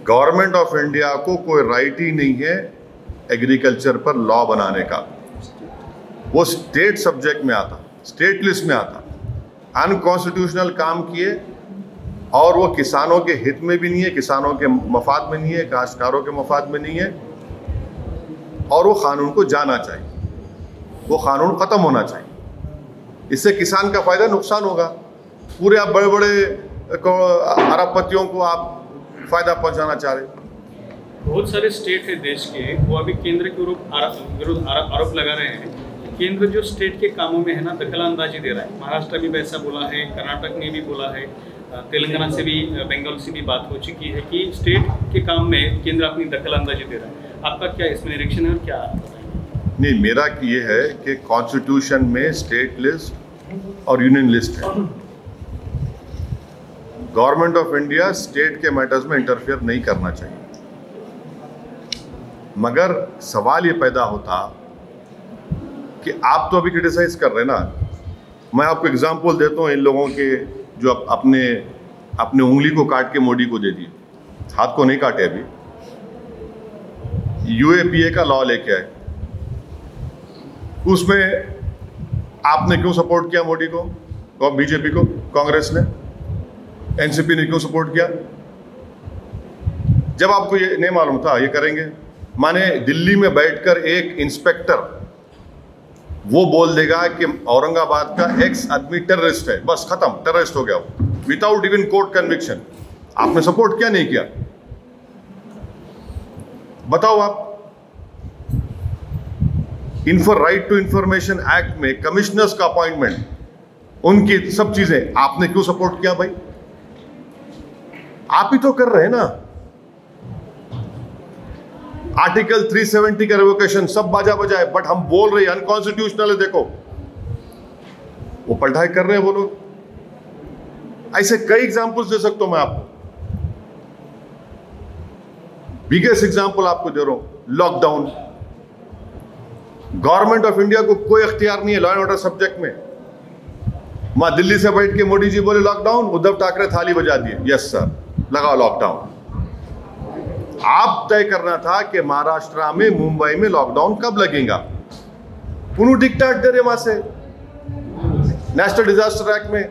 गवर्नमेंट ऑफ इंडिया को कोई राइट ही नहीं है एग्रीकल्चर पर लॉ बनाने का। वो स्टेट सब्जेक्ट में आता, स्टेट लिस्ट में आता। अनकॉन्स्टिट्यूशनल काम किए और वो किसानों के हित में भी नहीं है, किसानों के मफाद में नहीं है, काश्तकारों के मफाद में नहीं है। और वो कानून को जाना चाहिए, वो कानून ख़त्म होना चाहिए। इससे किसान का फ़ायदा, नुकसान होगा। पूरे आप बड़े बड़े अरबपतियों को आप फ़ायदा पहुंचाना चाह रहे। बहुत सारे स्टेट है देश के, वो अभी केंद्र के विरुद्ध आरोप लगा रहे हैं कि केंद्र जो स्टेट के कामों में है ना, दखलंदाजी दे रहा है। महाराष्ट्र में भी ऐसा बोला है, कर्नाटक ने भी बोला है, तेलंगाना से भी, बंगाल से भी बात हो चुकी है कि स्टेट के काम में केंद्र अपनी दखलंदाजी दे रहा है। आपका क्या इसमें निरीक्षण है और क्या? नहीं, मेरा ये है कि कॉन्स्टिट्यूशन में स्टेट लिस्ट और यूनियन लिस्ट है। गवर्नमेंट ऑफ इंडिया स्टेट के मैटर्स में इंटरफेयर नहीं करना चाहिए। मगर सवाल ये पैदा होता कि आप तो अभी क्रिटिसाइज कर रहे हैं ना। मैं आपको एग्जांपल देता हूँ इन लोगों के जो अपने उंगली को काट के मोदी को दे दिए, हाथ को नहीं काटे। अभी UAPA का लॉ लेके आए, उसमें आपने क्यों सपोर्ट किया मोदी को और बीजेपी को? कांग्रेस ने, एनसीपी ने क्यों सपोर्ट किया? जब आपको ये नहीं मालूम था ये करेंगे। माने दिल्ली में बैठकर एक इंस्पेक्टर वो बोल देगा कि औरंगाबाद का एक्स आदमी टेररिस्ट है, बस खत्म, टेररिस्ट हो गया वो, विदाउट इवन कोर्ट कन्विक्शन। आपने सपोर्ट किया, नहीं किया? बताओ आप। राइट टू इंफॉर्मेशन एक्ट में कमिश्नर्स का अपॉइंटमेंट, उनकी सब चीजें आपने क्यों सपोर्ट किया भाई? आप ही तो कर रहे हैं ना। आर्टिकल 370 का रिवोकेशन सब बाजा बजाए, बट हम बोल रहे हैं अनकॉन्स्टिट्यूशनल है। देखो वो पलटाई कर रहे हैं वो लोग। ऐसे कई एग्जांपल्स दे सकता हूं मैं आपको। बिगेस्ट एग्जांपल आपको दे रहा हूं, लॉकडाउन। गवर्नमेंट ऑफ इंडिया को कोई अख्तियार नहीं है लॉ एंड ऑर्डर सब्जेक्ट में। वहां दिल्ली से बैठ के मोदी जी बोले लॉकडाउन, उद्धव ठाकरे थाली बजा दिए, यस सर लगाओ लॉकडाउन। आप तय करना था कि महाराष्ट्र में, मुंबई में लॉकडाउन कब लगेगा। उन्होंने डिक्टेट दे रहे वहां से नेशनल डिजास्टर एक्ट में।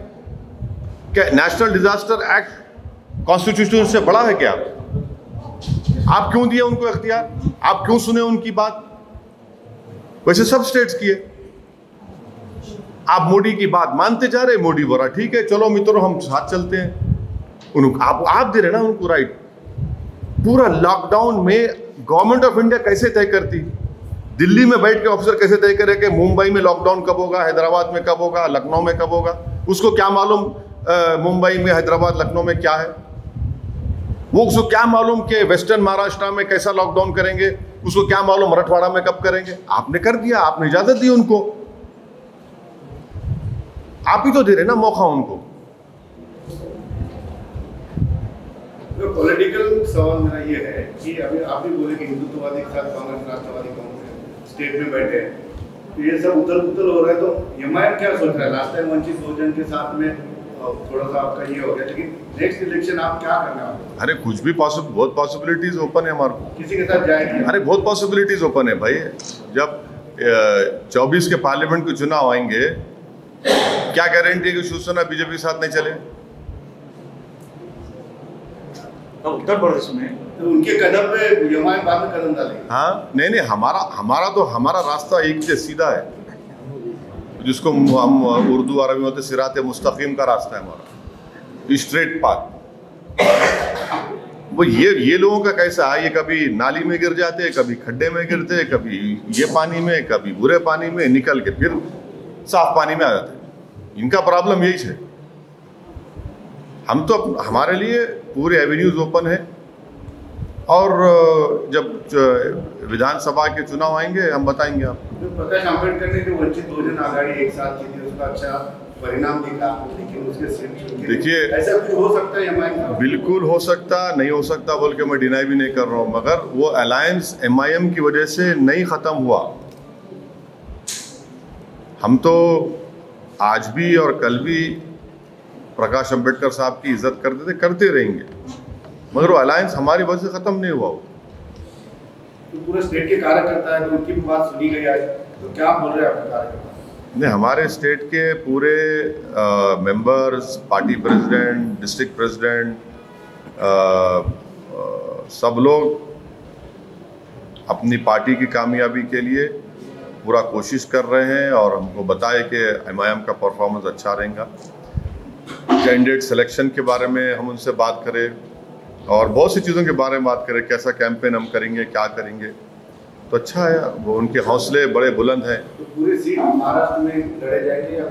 क्या नेशनल डिजास्टर एक्ट कॉन्स्टिट्यूशन से बड़ा है क्या? आप क्यों दिए उनको अख्तियार? आप क्यों सुने उनकी बात? वैसे सब स्टेट्स किए। आप मोदी की बात मानते जा रहे, मोदी बोला ठीक है चलो मित्रों हम साथ चलते हैं। आप दे रहे ना उनको राइट। पूरा लॉकडाउन में गवर्नमेंट ऑफ इंडिया कैसे तय करती? दिल्ली में बैठ के ऑफिसर कैसे तय करे कि मुंबई में लॉकडाउन कब होगा, हैदराबाद में कब होगा, लखनऊ में कब होगा? उसको क्या मालूम मुंबई में, हैदराबाद, लखनऊ में क्या है? वो उसको क्या मालूम कि वेस्टर्न महाराष्ट्र में कैसा लॉकडाउन करेंगे? उसको क्या मालूम मराठवाड़ा में कब करेंगे? आपने कर दिया, आपने इजाजत दी उनको। आप ही तो दे रहे ना मौका उनको। पॉलिटिकल सवाल मेरा ये है कि अभी आप भी बोले कि हिंदुत्ववादी के साथ कांग्रेस, राष्ट्रवादी कांग्रेस स्टेट में बैठे हैं, तो ये सब उथल पुथल हो रहा है। तो एमआईएम क्या सोच रहा है? लास्ट टाइम वंचित बहुजन के साथ में थोड़ा सा आपका ये हो गया, लेकिन नेक्स्ट इलेक्शन आप क्या करने वाले? अरे कुछ भी बहुत पॉसिबिलिटीज ओपन है हमारे को। किसी के साथ जाएंगे? अरे बहुत पॉसिबिलिटीज ओपन है भाई। जब 24 के पार्लियामेंट के चुनाव आएंगे, क्या गारंटी है कि शिवसेना बीजेपी के साथ नहीं चले? उत्तर प्रदेश में तो उनके कदम पे एमआईएम बाद में कदम डालेगी। हाँ नहीं, हमारा रास्ता एक से सीधा है, जिसको हम उर्दू अरबी में बोलते सिरात मुस्तकीम का रास्ता है हमारा, स्ट्रेट पाथ। वो ये लोगों का कैसा है, ये कभी नाली में गिर जाते, कभी खड्डे में गिरते, कभी ये पानी में, कभी बुरे पानी में, निकल के फिर साफ पानी में आ जाते। इनका प्रॉब्लम यही है। हम तो हमारे लिए पूरे एवेन्यूज ओपन है, और जब विधानसभा के चुनाव आएंगे हम बताएंगे आपको। प्रकाश आंबेडकर ने जो वंचित बहुजन आघाड़ी एक साथ की थी, उसका अच्छा परिणाम दिखा, लेकिन उसके सीट देखिए, ऐसा कुछ हो सकता है एमआईएम? बिल्कुल हो सकता, नहीं हो सकता बोल के मैं डिनाई भी नहीं कर रहा हूँ, मगर वो अलायंस एमआईएम की वजह से नहीं खत्म हुआ। हम तो आज भी और कल भी प्रकाश अंबेडकर साहब की इज्जत करते थे, करते रहेंगे, मगर वो अलायंस हमारी वजह से खत्म नहीं हुआ। तो पूरे स्टेट के कार्यकर्ता है, तो उनकी भी बात सुनी गई आज, तो क्या बोल रहे हैं आपके कार्यकर्ता? नहीं, हमारे स्टेट के पूरे members, party president, district president, सब लोग अपनी पार्टी की कामयाबी के लिए पूरा कोशिश कर रहे हैं, और हमको बताए कि एमआईएम का परफॉर्मेंस अच्छा रहेगा। कैंडिडेट सिलेक्शन के बारे में हम उनसे बात करें, और बहुत सी चीज़ों के बारे में बात करें, कैसा कैंपेन हम करेंगे, क्या करेंगे, तो अच्छा है। वो उनके हौसले बड़े बुलंद हैं। तो पूरी सीट महाराष्ट्र में लड़े जाएंगे या?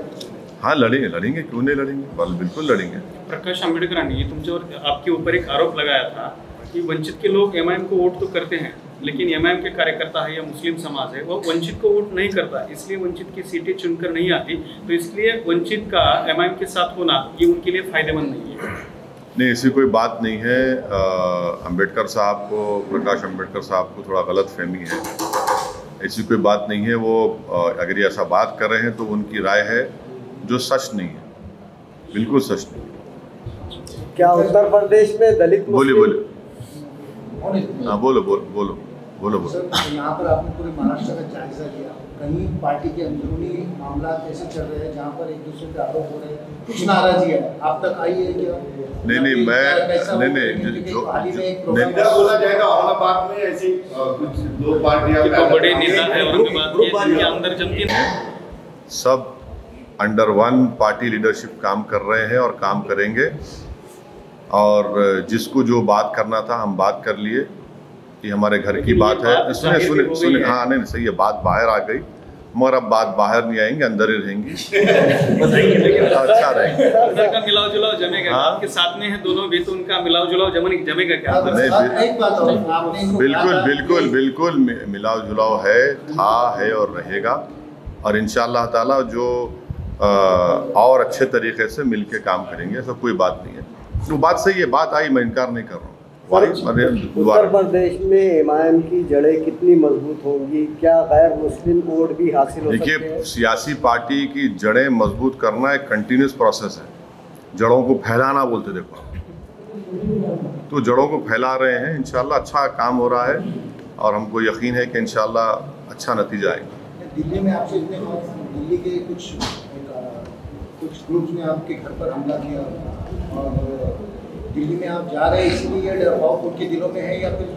हाँ लड़ेंगे, क्यों नहीं लड़ेंगे, बिल्कुल लड़ेंगे। प्रकाश आंबेडकरांनी तुमच्यावर आपके ऊपर एक आरोप लगाया था कि वंचित के लोग एमआईएम को वोट तो करते हैं, लेकिन एमआईएम के कार्यकर्ता है या मुस्लिम समाज है वो वंचित को वोट नहीं करता, इसलिए वंचित की सीटें चुनकर नहीं आती, तो इसलिए वंचित का एमआईएम के साथ होना ये उनके लिए फायदेमंद नहीं है। नहीं, ऐसी कोई बात नहीं है। अंबेडकर साहब को, प्रकाश अंबेडकर साहब को थोड़ा गलत फहमी है, ऐसी कोई बात नहीं है। वो अगर ये ऐसा बात कर रहे हैं तो उनकी राय है, जो सच नहीं है, बिल्कुल सच नहीं। क्या उत्तर प्रदेश में दलित बोले हाँ बोलो। सर, यहाँ पर आपने पूरे महाराष्ट्र का जायजा लिया, कहीं पार्टी के अंदरूनी मामला ऐसे चल रहे हैं जहाँ पर एक दूसरे पे आरोप हो रहे हैं, कुछ नाराजगी है, आप तक आई है क्या? नहीं, बोला जाएगा औरंगाबाद में ऐसी कुछ दो पार्टियां, बड़े नेता है औरंगाबाद के अंदर जमती है, सब अंडर वन पार्टी लीडरशिप काम कर रहे हैं और काम करेंगे, और जिसको जो बात करना था हम बात कर लिए। ये हमारे घर की बात है। सुने हाँ, नहीं सही है, बात बाहर आ गई, मगर अब बात बाहर नहीं आएंगे, अंदर ही रहेंगी। अच्छा रहेंगे, मिलाव जुलाव जमेगा। आपके साथ में है दोनों भी, तो उनका मिलाव जुलाव जमेगा क्या? बिल्कुल मिलाव जुलाव है, था, है और रहेगा, और इंशाअल्लाह ताला जो और अच्छे तरीके से मिलके काम करेंगे, ऐसा कोई बात नहीं है। वो बात सही है, बात आई, मैं इनकार नहीं कर रहा हूँ। उत्तर प्रदेश में एमआईएम की जड़ें कितनी मजबूत होंगी? क्या गैर मुस्लिम वोट भी हासिल हो सकते हैं? देखिए, सियासी पार्टी की जड़ें मजबूत करना एक कंटिन्यूस प्रोसेस है। जड़ों को फैलाना बोलते, देखो, तो जड़ों को फैला रहे हैं। इंशाल्लाह अच्छा काम हो रहा है, और हमको यकीन है कि इंशाल्लाह अच्छा नतीजा आएगा। दिल्ली में आपसे दिल्ली के कुछ ग्रुप्स ने आपके घर पर हमला किया, और दिल्ली में आप जा रहे हैं इसलिए खौफ उनके दिलों में है, या फिर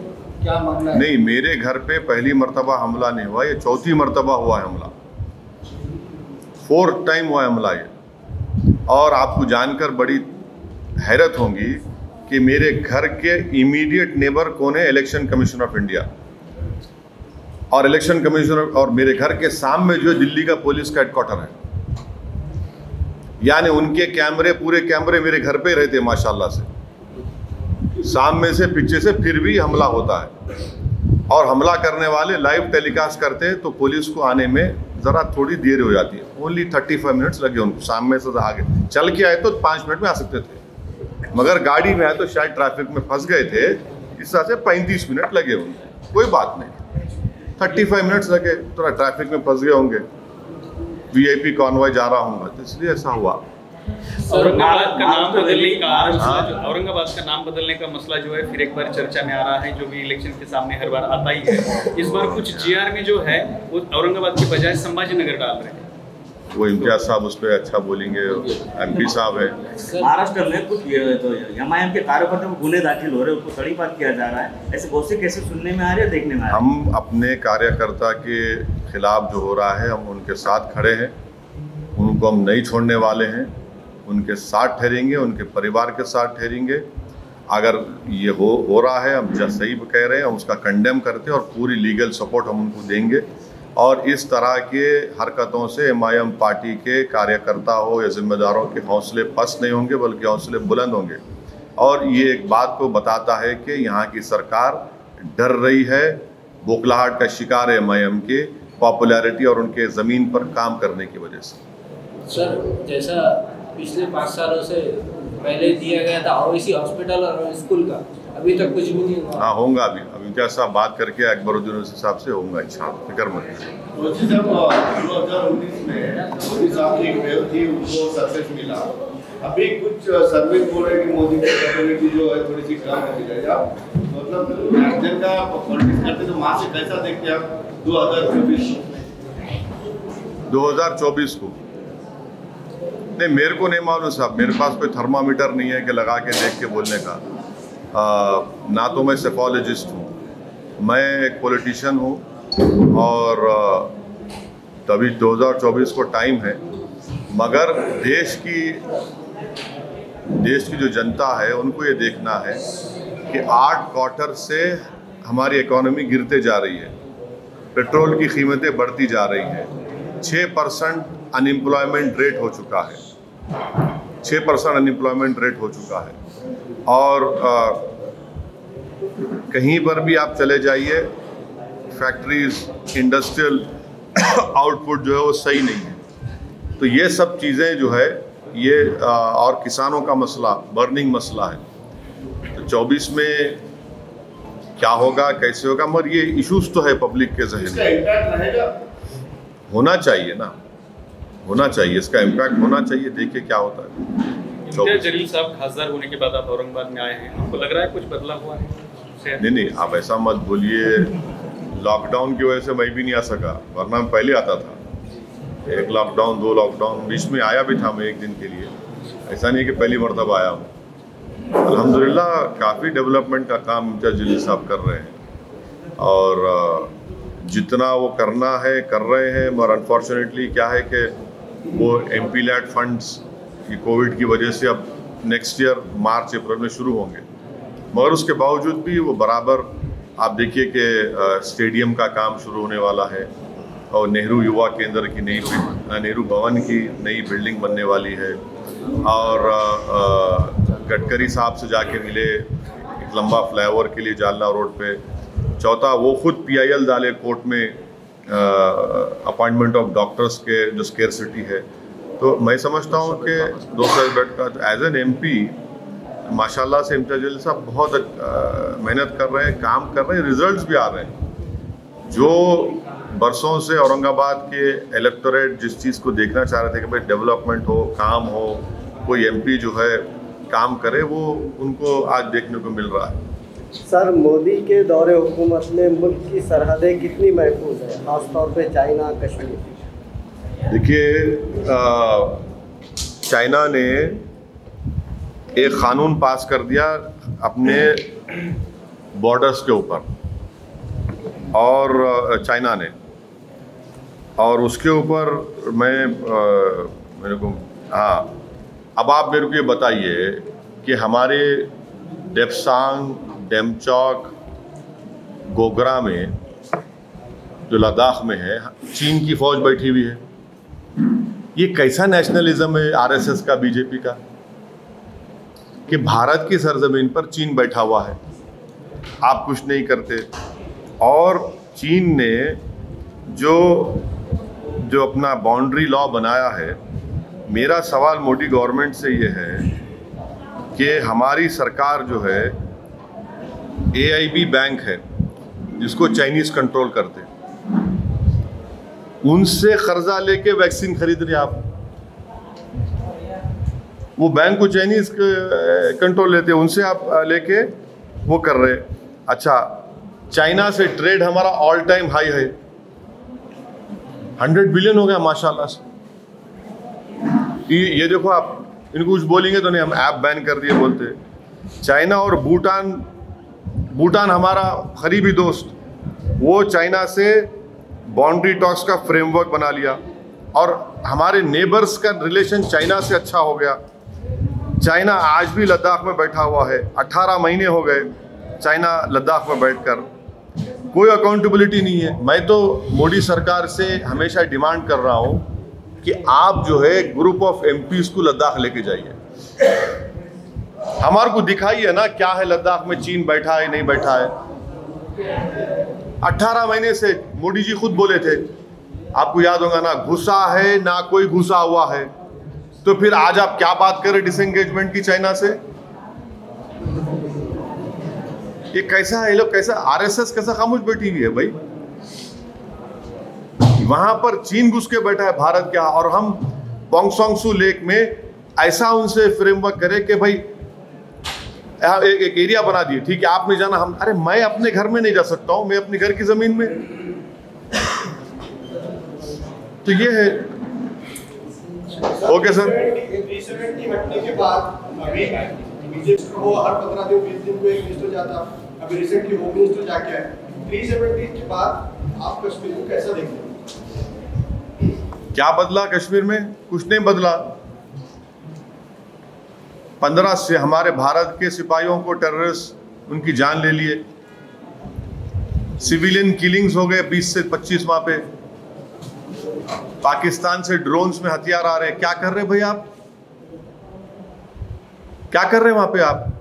क्या मानना है? नहीं, मेरे घर पे पहली मर्तबा हमला नहीं हुआ, ये चौथी मर्तबा हुआ है हमला, 4th टाइम हुआ है हमला ये। और आपको जानकर बड़ी हैरत होगी कि मेरे घर के इमीडिएट नेबर कौन है? Election commission of India. और इलेक्शन कमीशन और मेरे घर के सामने जो दिल्ली का पुलिस का हेडक्वार्टर है, यानी उनके कैमरे, पूरे कैमरे मेरे घर पे रहते माशाल्लाह से, सामने से पीछे से, फिर भी हमला होता है। और हमला करने वाले लाइव टेलीकास्ट करते हैं, तो पुलिस को आने में ज़रा थोड़ी देर हो जाती है। ओनली 35 मिनट्स लगे उनको, सामने से आगे चल के आए तो 5 मिनट में आ सकते थे, मगर गाड़ी में आए तो शायद ट्रैफिक में फंस गए थे, इस तरह से 35 मिनट लगे उनको। कोई बात नहीं, 35 मिनट्स लगे, थोड़ा ट्रैफिक में फंस गए होंगे, वीआईपी कॉन्वॉय जा रहा हूँ, तो इसलिए ऐसा हुआ। औरंगाबाद का नाम बदलने का मसला जो है फिर एक बार चर्चा में आ रहा है, जो भी इलेक्शन के सामने हर बार आता ही है। इस बार कुछ जीआर में जो है वो औरंगाबाद के बजाय संभाजी नगर डाल रहे हैं। वो इम्तियाज साहब उस पर अच्छा बोलेंगे, MP साहब है। महाराष्ट्र में कुछ तो MIM के कार्यकर्ताओं को गुने दाखिल हो रहे हैं, उसको तड़ीपार किया जा रहा है, ऐसे बहुत से केसेस सुनने में आ रहे हैं, देखने में आ रहे हैं। हम अपने कार्यकर्ता के खिलाफ जो हो रहा है हम उनके साथ खड़े हैं, उनको हम नहीं छोड़ने वाले हैं, उनके साथ ठहरेंगे, उनके परिवार के साथ ठहरेंगे। अगर ये हो रहा है, हम जब सही कह रहे हैं, हम उसका कंडेम करते हैं और पूरी लीगल सपोर्ट हम उनको देंगे। और इस तरह के हरकतों से MIM पार्टी के कार्यकर्ता हो या जिम्मेदारों के हौसले पस्त नहीं होंगे, बल्कि हौसले बुलंद होंगे। और ये एक बात को बताता है कि यहाँ की सरकार डर रही है, बौखलाहट का शिकार है MIM के पॉपुलैरिटी और उनके ज़मीन पर काम करने की वजह से। सर, जैसा पिछले 5 सालों से पहले दिया गया था ओवैसी हॉस्पिटल और स्कूल का, अभी तक कुछ भी नहीं हुआ। हाँ, होगा अभी इम्तियाज साहब बात करके अकबरुद्दीन साहब से होगा, अच्छा फिक्र मत करिए। 2019 में मोदी साहब की एक वेव थी, उनको सक्सेस मिला। अभी कुछ सर्वे बोल रहे कि मोदी की कैपेबिलिटी जो है थोड़ी सी कम होती जाएगी। आप मतलब नेक्स्ट का पॉलिटिक्स करते तो वहाँ से कैसा देखते हैं आप 2024 को? नहीं, मेरे को नहीं मालूम साहब, मेरे पास कोई थर्मामीटर नहीं है कि लगा के देख के बोलने का। ना तो मैं सेफोलॉजिस्ट हूँ, मैं एक पॉलिटिशियन हूँ और तभी 2024 को टाइम है। मगर देश की जो जनता है उनको ये देखना है कि 8 क्वार्टर से हमारी इकोनॉमी गिरते जा रही है, पेट्रोल की कीमतें बढ़ती जा रही हैं, 6% अनएम्प्लॉयमेंट रेट हो चुका है, 6% अनएम्प्लॉयमेंट रेट हो चुका है। और कहीं पर भी आप चले जाइए, फैक्ट्रीज, इंडस्ट्रियल आउटपुट जो है वो सही नहीं है। तो ये सब चीज़ें जो है ये और किसानों का मसला बर्निंग मसला है। तो 24 में क्या होगा, कैसे होगा, मगर ये इश्यूज तो है पब्लिक के जहन में। होना चाहिए ना, होना चाहिए, इसका इम्पैक्ट होना चाहिए। देखिए क्या होता है। इम्तियाज जलील साहब खासदार होने के बाद आप औरंगाबाद में आए हैं, आपको लग रहा है कुछ बदलाव हुआ है? नहीं, आप ऐसा मत बोलिए। लॉकडाउन की वजह से मैं भी नहीं आ सका, वरना मैं पहले आता था। 1 लॉकडाउन 2 लॉकडाउन बीच में आया भी था मैं 1 दिन के लिए, ऐसा नहीं कि पहली मरतबा आया हूँ। अल्हम्दुलिल्लाह काफ़ी डेवलपमेंट का काम इम्तियाज जलील साहब कर रहे हैं और जितना वो करना है कर रहे हैं। मगर अनफॉर्चुनेटली क्या है कि वो MP लैड फंड्स ये कोविड की वजह से अब नेक्स्ट ईयर मार्च अप्रैल में शुरू होंगे, मगर उसके बावजूद भी वो बराबर आप देखिए कि स्टेडियम का काम शुरू होने वाला है और नेहरू युवा केंद्र की नेहरू भवन की नई बिल्डिंग बनने वाली है। और गडकरी साहब से जाके मिले एक लंबा फ्लाईओवर के लिए जालना रोड पे। चौथा, वो खुद PIL डाले कोर्ट में अपॉइंटमेंट ऑफ डॉक्टर्स के जो स्केर्सिटी है। तो मैं समझता हूँ कि 200 बेड का एज एन MP माशाल्लाह से इम्तियाज जलील साहब बहुत मेहनत कर रहे हैं, काम कर रहे हैं, रिजल्ट्स भी आ रहे हैं। जो बरसों से औरंगाबाद के इलेक्टोरेट जिस चीज़ को देखना चाह रहे थे कि भाई डेवलपमेंट हो, काम हो, कोई MP जो है काम करे, वो उनको आज देखने को मिल रहा है। सर, मोदी के दौरे हुकूमत में मुल्क की सरहदें कितनी महफूज है, खासतौर पे चाइना, कश्मीर? देखिए, चाइना ने एक क़ानून पास कर दिया अपने बॉर्डर्स के ऊपर, और चाइना ने, और उसके ऊपर मेरे को अब आप मेरे को ये बताइए कि हमारे डेप्सांग, डेमचौक, गोगरा में जो लद्दाख में है, चीन की फौज बैठी हुई है। ये कैसा नेशनलिज्म है RSS का, BJP का, कि भारत की सरजमीन पर चीन बैठा हुआ है, आप कुछ नहीं करते। और चीन ने जो अपना बाउंड्री लॉ बनाया है, मेरा सवाल मोदी गवर्नमेंट से ये है कि हमारी सरकार जो है AIB बैंक है जिसको चाइनीज कंट्रोल करते, उनसे कर्जा लेके वैक्सीन खरीद रहे आप। वो बैंक को चाइनीज कंट्रोल लेते, उनसे आप लेके वो कर रहे। अच्छा, चाइना से ट्रेड हमारा ऑल टाइम हाई है, 100 बिलियन हो गया माशाल्लाह से। ये देखो, आप इनको कुछ बोलेंगे तो नहीं, हम ऐप बैन कर दिए बोलते। चाइना और भूटान हमारा करीबी दोस्त, वो चाइना से बाउंड्री टॉक्स का फ्रेमवर्क बना लिया और हमारे नेबर्स का रिलेशन चाइना से अच्छा हो गया। चाइना आज भी लद्दाख में बैठा हुआ है, 18 महीने हो गए चाइना लद्दाख में बैठकर, कोई अकाउंटेबिलिटी नहीं है। मैं तो मोदी सरकार से हमेशा डिमांड कर रहा हूँ कि आप जो है ग्रुप ऑफ एमपीज को लद्दाख लेके जाइए, हमारे को दिखाइए ना क्या है लद्दाख में, चीन बैठा है नहीं बैठा है। 18 महीने से मोदी जी खुद बोले थे, आपको याद होगा ना, घुसा है ना कोई घुसा हुआ है, तो फिर आज आप क्या बात करें डिसएंगेजमेंट की चाइना से? ये कैसा है, ये लोग कैसा, आरएसएस कैसा खामोश बैठी हुई है भाई? वहां पर चीन घुस के बैठा है भारत क्या, और हम पोंगसोंगसू लेक में ऐसा उनसे फ्रेमवर्क करें कि भाई एक एरिया बना दिए, ठीक है आप नहीं जाना, हम, अरे मैं अपने घर में नहीं जा सकता हूं, मैं अपने घर की जमीन में। तो ये है। Okay sir. 370 हटने के बाद अभी बीजेपी को हर 15 दिन 20 दिन को एक मिनिस्टर जाता, अभी रिसेंटली होम मिनिस्टर जाके आए। 370 के बाद आप कश्मीर को कैसा देखते हैं? क्या बदला कश्मीर में? कुछ नहीं बदला। 15 से हमारे भारत के सिपाहियों को टेररिस्ट उनकी जान ले लिए, सिविलियन किलिंग्स हो गए 20 से 25 वहां पे, पाकिस्तान से ड्रोन्स में हथियार आ रहे हैं। क्या कर रहे हैं भाई आप? क्या कर रहे हैं वहां पे आप?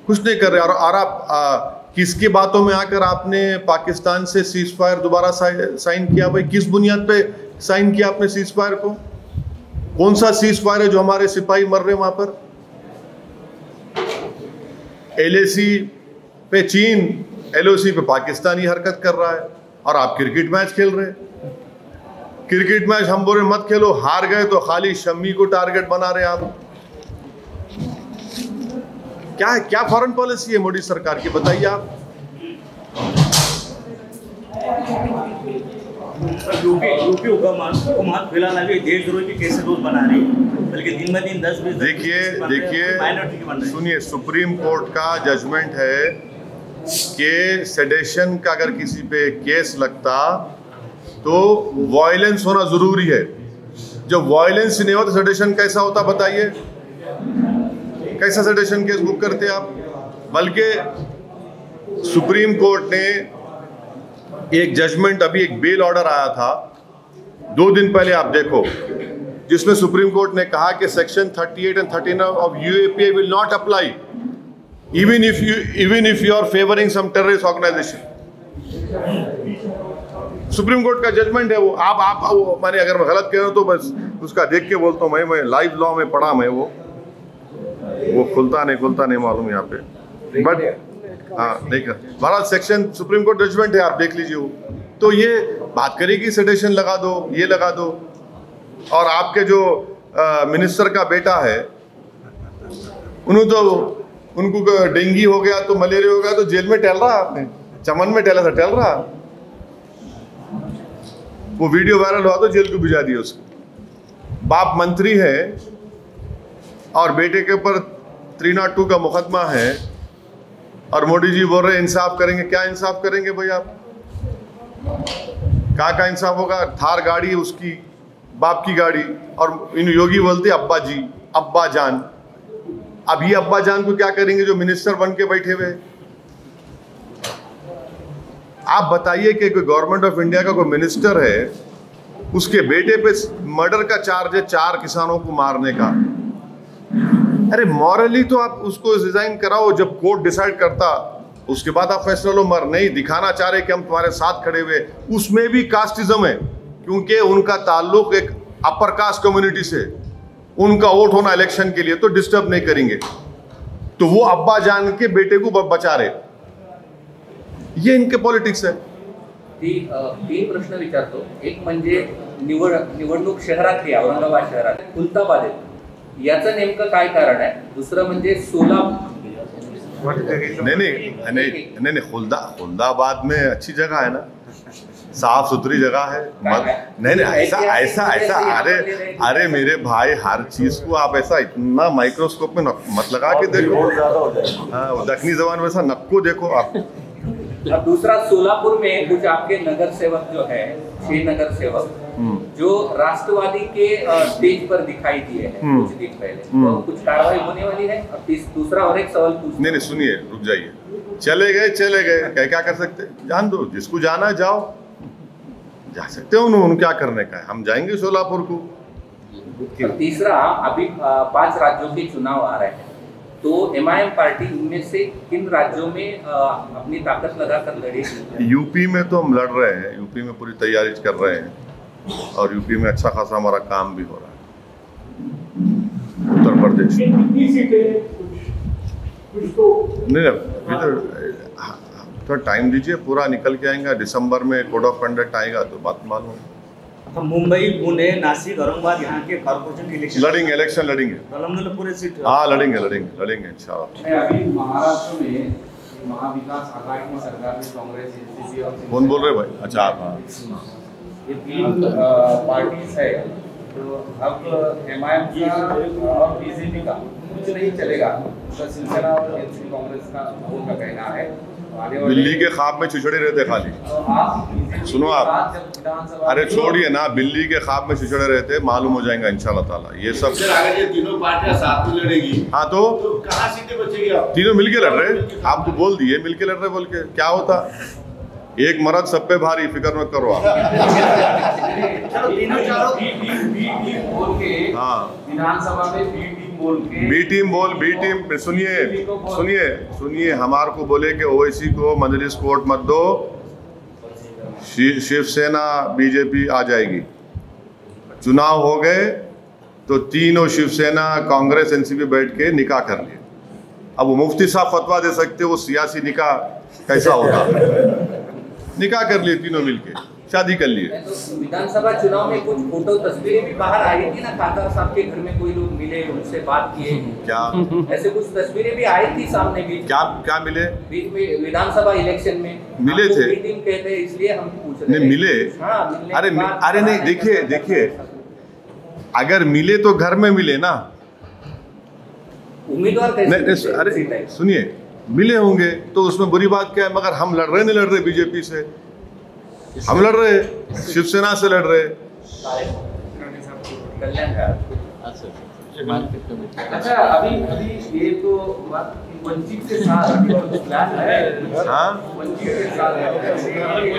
कुछ नहीं कर रहे। और आप किसकी बातों में आकर आपने पाकिस्तान से सीज फायर दोबारा साइन किया भाई? किस बुनियाद पे साइन किया आपने सीज फायर को? कौन सा सीज फायर है जो हमारे सिपाही मर रहे हैं वहां पर? एलएसी पे चीन, एलओसी पे पाकिस्तानी हरकत कर रहा है, और आप क्रिकेट मैच खेल रहे हैं। क्रिकेट मैच हम बोले मत खेलो, हार गए तो खाली शम्मी को टारगेट बना रहे हैं आप। क्या है, क्या फॉरेन पॉलिसी है मोदी सरकार की, बताइए आप। यूपी हुकूमत फिलहाल अभी देशद्रोही के केस रोज बना रही है, बल्कि दिन ब दिन 10-20 देखिए सुनिए, सुप्रीम कोर्ट का जजमेंट है कि सेडेशन का अगर किसी पे केस लगता तो वायलेंस होना जरूरी है। जब वायलेंस नहीं हो तो सेडेशन कैसा होता बताइए? कैसा सेडेशन केस बुक करते आप? बल्कि सुप्रीम कोर्ट ने एक जजमेंट, अभी एक बेल ऑर्डर आया था 2 दिन पहले, आप देखो, जिसमें सुप्रीम कोर्ट ने कहा कि section 38 and 39 of UAPA will not apply even if you are favoring some terrorist organization। Supreme court का जजमेंट है वो। आप माने अगर मैं गलत कह रहा हूं तो बस उसका देख के बोलता हूं, मैं लाइव लॉ में पढ़ा, मैं वो खुलता नहीं मालूम यहाँ पे, बट हाँ देखा महाराज, सेक्शन सुप्रीम कोर्ट जजमेंट है, आप देख लीजिए वो। तो ये बात करेगी सेडेशन लगा दो, ये लगा दो। और आपके जो मिनिस्टर का बेटा है, उनको डेंगू हो गया तो मलेरिया हो गया तो जेल में टहल रहा, आपने चमन में टहला था, टहल रहा, वो वीडियो वायरल हुआ तो जेल को भिजा दिया उसको। बाप मंत्री है और बेटे के ऊपर 302 का मुकदमा है, और मोदी जी बोल रहे हैं इंसाफ करेंगे। क्या इंसाफ करेंगे भाई आप? का इंसाफ होगा? थार गाड़ी उसकी, बाप की गाड़ी, और इन योगी बोलते अब्बा जी, अब्बा जान। अब ये अब्बा जान को क्या करेंगे जो मिनिस्टर बन के बैठे हुए? आप बताइए कि कोई गवर्नमेंट ऑफ इंडिया का कोई मिनिस्टर है, उसके बेटे पे मर्डर का चार्ज है 4 किसानों को मारने का। अरे मॉरली तो आप उसको रिजाइन कराओ, जब कोर्ट डिसाइड करता उसके बाद आप फैसला लो। मर नहीं दिखाना चाह रहे कि हम तुम्हारे साथ खड़े हुए, उसमें भी कास्टिज्म है, क्योंकि उनका ताल्लुक एक अपर कास्ट कम्युनिटी से, उनका वोट होना इलेक्शन के लिए, तो डिस्टर्ब नहीं करेंगे। तो वो अब्बा जान के बेटे को बचा रहे, ये इनके पॉलिटिक्स है। तीन प्रश्न विचारतो। एक म्हणजे निवडणूक शहरातली, औरंगाबाद शहरात खुलताबाद याचं नेमकं काय कारण आहे? दुसरं म्हणजे नहीं खुलदाबाद में अच्छी जगह है ना, साफ सुथरी जगह है। नहीं ऐसा ऐसा ऐसा अरे मेरे भाई, हर चीज को आप ऐसा इतना माइक्रोस्कोप में मत लगा के देखो। हाँ, दक्षिणी जबान में ऐसा नक्को देखो आप। अब दूसरा, सोलापुर में कुछ आपके नगर सेवक जो है, 6 नगर सेवक जो राष्ट्रवादी के स्टेज पर दिखाई दिए हैं कुछ दिन पहले, तो कुछ कार्रवाई होने वाली है? अब दूसरा और एक सवाल पूछ। नहीं सुनिए, रुक जाइए। चले गए क्या कर सकते, जान दो, जिसको जाना है जाओ, जा सकते हो, उन्होंने क्या करने का है, हम जाएंगे सोलापुर को। तीसरा, अभी 5 राज्यों के चुनाव आ रहे हैं, तो MIM पार्टी इनमें से किन राज्यों में अपनी ताकत लगाकर लड़ेगी? यूपी में तो हम लड़ रहे हैं, यूपी में पूरी तैयारी कर रहे हैं और यूपी में अच्छा खासा हमारा काम भी हो रहा है। उत्तर प्रदेश नहीं, थोड़ा टाइम दीजिए, पूरा निकल के आएंगे। दिसंबर में कोड ऑफ कंडक्ट आएगा तो बात मालूम। हम मुंबई, पुणे, नासिक, औरंगाबाद यहाँ के कॉर्पोरेशन के इलेक्शन लड़ेंगे पूरे सीट। हाँ, लड़ेंगे इंशाल्लाह। अभी महाराष्ट्र में महाविकास आघाड़ी की सरकार में कांग्रेस, एनसीपी और कौन बोल रहे भाई? अच्छा आप। हाँ, ये 3 पार्टीज है, तो अब MIM का और बीजेपी का कुछ नहीं चलेगा, तो शिवसेना और एनसीपी कांग्रेस का उनका कहना है। बिल्ली के ख्वाब में छिछड़े रहते खाली। सुनो आप, अरे छोड़िए ना, बिल्ली के ख्वाब में छिछड़े रहते, मालूम हो जाएगा इंशाल्लाह ताला। ये सब ये तीनों पार्टियां साथ में लड़ेगी। हाँ, तो कहाँ सीटें बचेगी? तीनों मिलके लड़ रहे, आपको बोल दिए मिलके लड़ रहे बोल के, क्या होता? एक मर्द सब पे भारी, फिक्र मत करो आप। हाँ, विधानसभा में बी टीम सुनिए, हमारे को बोले कि ओवैसी को मजलिस कोर्ट मत दो, शिवसेना बीजेपी आ जाएगी। चुनाव हो गए तो तीनों शिवसेना कांग्रेस एनसीपी बैठ के निकाह कर लिए। अब वो मुफ्ती साहब फतवा दे सकते, वो सियासी निकाह कैसा होगा? निकाह कर लिए तीनों मिलके, शादी कर लिए। तो विधानसभा चुनाव में कुछ फोटो तस्वीरें भी बाहर आई थी ना, खादर साहब के घर में कोई लोग मिले, उनसे बात किए, क्या ऐसे कुछ तस्वीरें भी आई थी सामने? भी क्या मिले? बीच में विधानसभा इलेक्शन में मिले थे, कहते हैं, इसलिए हम पूछ रहे हैं। मिले? हाँ, अरे नहीं, देखिए अगर मिले तो घर में मिले ना, उम्मीदवार कैसे? अरे सुनिए, मिले होंगे तो उसमें बुरी बात क्या है? मगर हम लड़ रहे बीजेपी से, हम लड़ रहे शिवसेना से, लड़ रहे। अच्छा, अभी ये तो बात वंचित के साथ है। हाँ,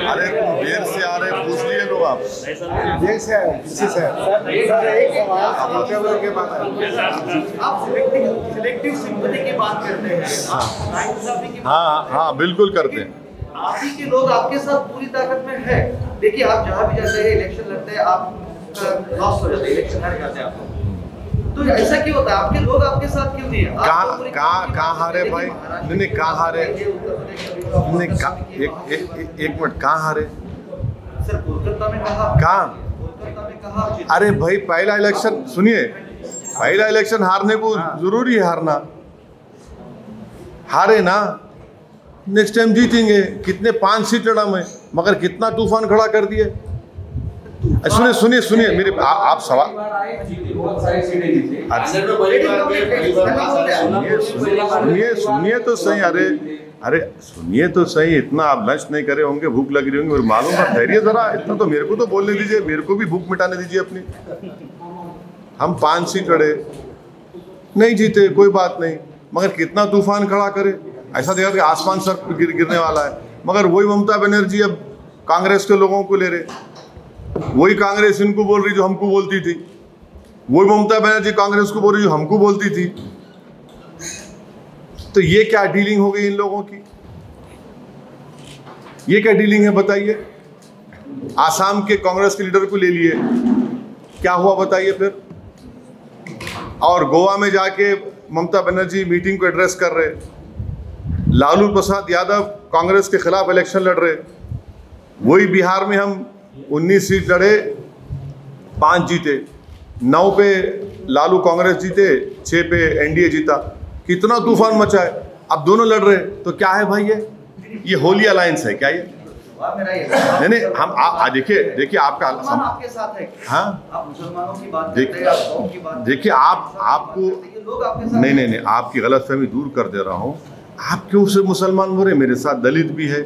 अरे देर से आ रहे, पूछ लिए लोग आप। देर से आए, किसी से? एक सवाल के बाद आप सिलेक्टिव सिंपैथी की बात करते हैं। हाँ, बिल्कुल करते हैं। आप ही के लोग आपके साथ पूरी ताकत में है। देखिए, आप जहाँ भी जाते हैं, इलेक्शन लड़ते हैं, आप लॉस हो जाते हैं, इलेक्शन हार जाते हैं आप। तो ऐसा क्यों होता है? आपके लोग आपके साथ क्यों नहीं है? कहाँ हारे भाई? नहीं, कहाँ हारे? एक मिनट, कहाँ हारे? सर, कोलकाता में कहा। कहाँ? अरे भाई, पहला इलेक्शन सुनिए, पहला इलेक्शन हारने को जरूरी है, हारना हारे ना, नेक्स्ट टाइम जीतेंगे। कितने 5 सीट लड़ा मैं, मगर कितना तूफान खड़ा कर दिए। सुनिए मेरे आप सवाल सुनिए तो सही। अरे सुनिए तो सही, इतना आप लंच नहीं करे होंगे, भूख लग रही होंगी, मालूम है। ठहरिए जरा, इतना तो मेरे को तो बोलने दीजिए, मेरे को भी भूख मिटाने दीजिए अपनी। हम 5 सीट लड़े, नहीं जीते, कोई बात नहीं, मगर कितना तूफान खड़ा करे। ऐसा देखा कि आसमान सर गिरने वाला है, मगर वही ममता बनर्जी अब कांग्रेस के लोगों को ले रहे, वही कांग्रेस इनको बोल रही जो हमको बोलती थी, वही ममता बनर्जी कांग्रेस को बोल रही जो हमको बोलती थी। तो ये क्या डीलिंग हो गई इन लोगों की? ये क्या डीलिंग है बताइए? आसाम के कांग्रेस के लीडर को ले लिए, क्या हुआ बताइए फिर? और गोवा में जाके ममता बनर्जी मीटिंग को एड्रेस कर रहे, लालू प्रसाद यादव कांग्रेस के खिलाफ इलेक्शन लड़ रहे, वही बिहार में हम 19 सीट लड़े, 5 जीते, 9 पे लालू कांग्रेस जीते, 6 पे एनडीए जीता। कितना तूफान मचा है। अब दोनों लड़ रहे, तो क्या है भाई? ये होली अलायंस है क्या? ये नहीं नहीं, हम देखिए आपका आपके साथ है। हाँ, आप मुसलमानों की बात करते हैं, आप कौम की बात, देखिए आपको लोग आपके साथ नहीं, आपकी गलतफहमी दूर कर दे रहा हूँ। आप क्यों सिर्फ मुसलमान बोल रहे? मेरे साथ दलित भी है,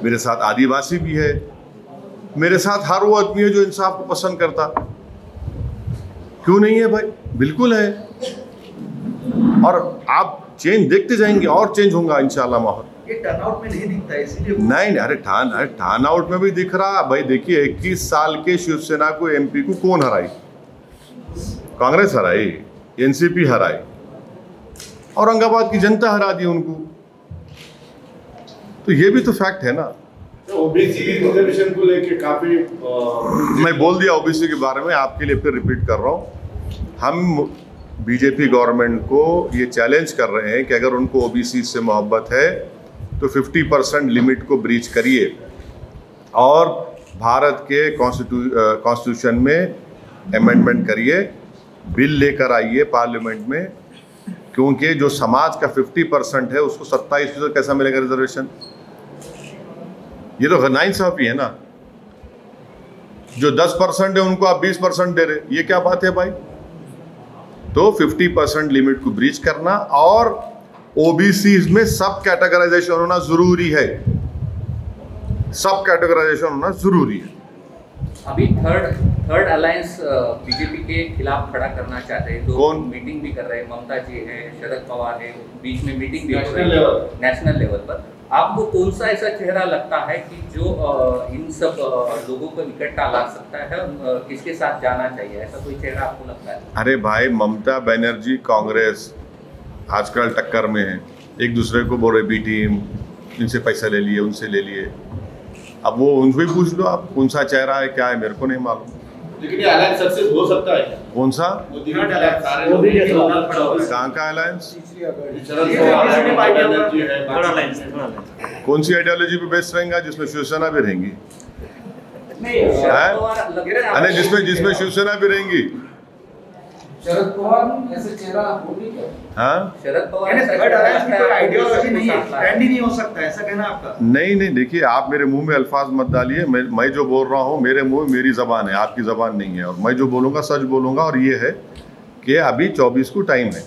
मेरे साथ आदिवासी भी है, मेरे साथ हर वो आदमी है जो इंसाफ को पसंद करता। क्यों नहीं है भाई? बिल्कुल है। और आप चेंज देखते जाएंगे और चेंज होगा इंशाल्लाह माहौल। ये टर्नआउट में नहीं दिखता है, इसीलिए नहीं, अरे टर्नआउट में भी दिख रहा भाई। देखिए 21 साल के शिवसेना को MP को कौन हराई? कांग्रेस हराई, NCP हराई, औरंगाबाद की जनता हरा दी उनको। तो ये भी तो फैक्ट है ना। ओबीसी रिजर्वेशन को लेके काफी मैं बोल दिया OBC के बारे में, आपके लिए फिर रिपीट कर रहा हूँ। हम बीजेपी गवर्नमेंट को ये चैलेंज कर रहे हैं कि अगर उनको OBC से मोहब्बत है तो 50% लिमिट को ब्रीच करिए और भारत के कॉन्स्टिट्यूशन में अमेंडमेंट करिए, बिल लेकर आइए पार्लियामेंट में, क्योंकि जो समाज का 50% है उसको 27% कैसा मिलेगा रिजर्वेशन? ये तो नाइंसाफी है ना। जो 10% है उनको आप 20% दे रहे, ये क्या बात है भाई? तो 50% लिमिट को ब्रीच करना और OBC में सब कैटेगराइजेशन होना जरूरी है, सब कैटेगराइजेशन होना जरूरी है। अभी थर्ड अलायंस बीजेपी के खिलाफ खड़ा करना चाहते हैं, तो मीटिंग भी कर रहे हैं। ममता जी है, शरद पवार है, बीच में मीटिंग भी हो रही है नेशनल लेवल पर। आपको कौन सा ऐसा चेहरा लगता है कि जो इन सब लोगों को इकट्ठा ला सकता है? किसके साथ जाना चाहिए, ऐसा कोई चेहरा आपको लगता है? अरे भाई, ममता बनर्जी कांग्रेस आजकल टक्कर में है, एक दूसरे को बोल रहे बी टीम, इनसे पैसा ले लिए, उनसे ले लिए। अब वो उनसे भी पूछ लो आप कौन सा चेहरा है, क्या है, मेरे को नहीं मालूम। लेकिन ये अलायंस सक्सेस हो सकता है। कौन सा? कहाँ का अलायंस? कौन सी आइडियोलॉजी पे बेस्ड रहेगा? जिसमें शिवसेना भी रहेंगी, अरे जिसमें शिवसेना भी रहेंगी। शरद पवार ऐसे चेहरा होगी क्या? हाँ, शरद पवार आइडियोलॉजी नहीं है, ट्रेंड ही नहीं हो सकता, ऐसा कहना आपका? नहीं, देखिए आप मेरे मुंह में अल्फाज मत डालिए। मैं जो बोल रहा हूँ मेरे मुंह में मेरी जबान है, आपकी जबान नहीं है, और मैं जो बोलूँगा सच बोलूँगा। और ये है कि अभी 24 को टाइम है।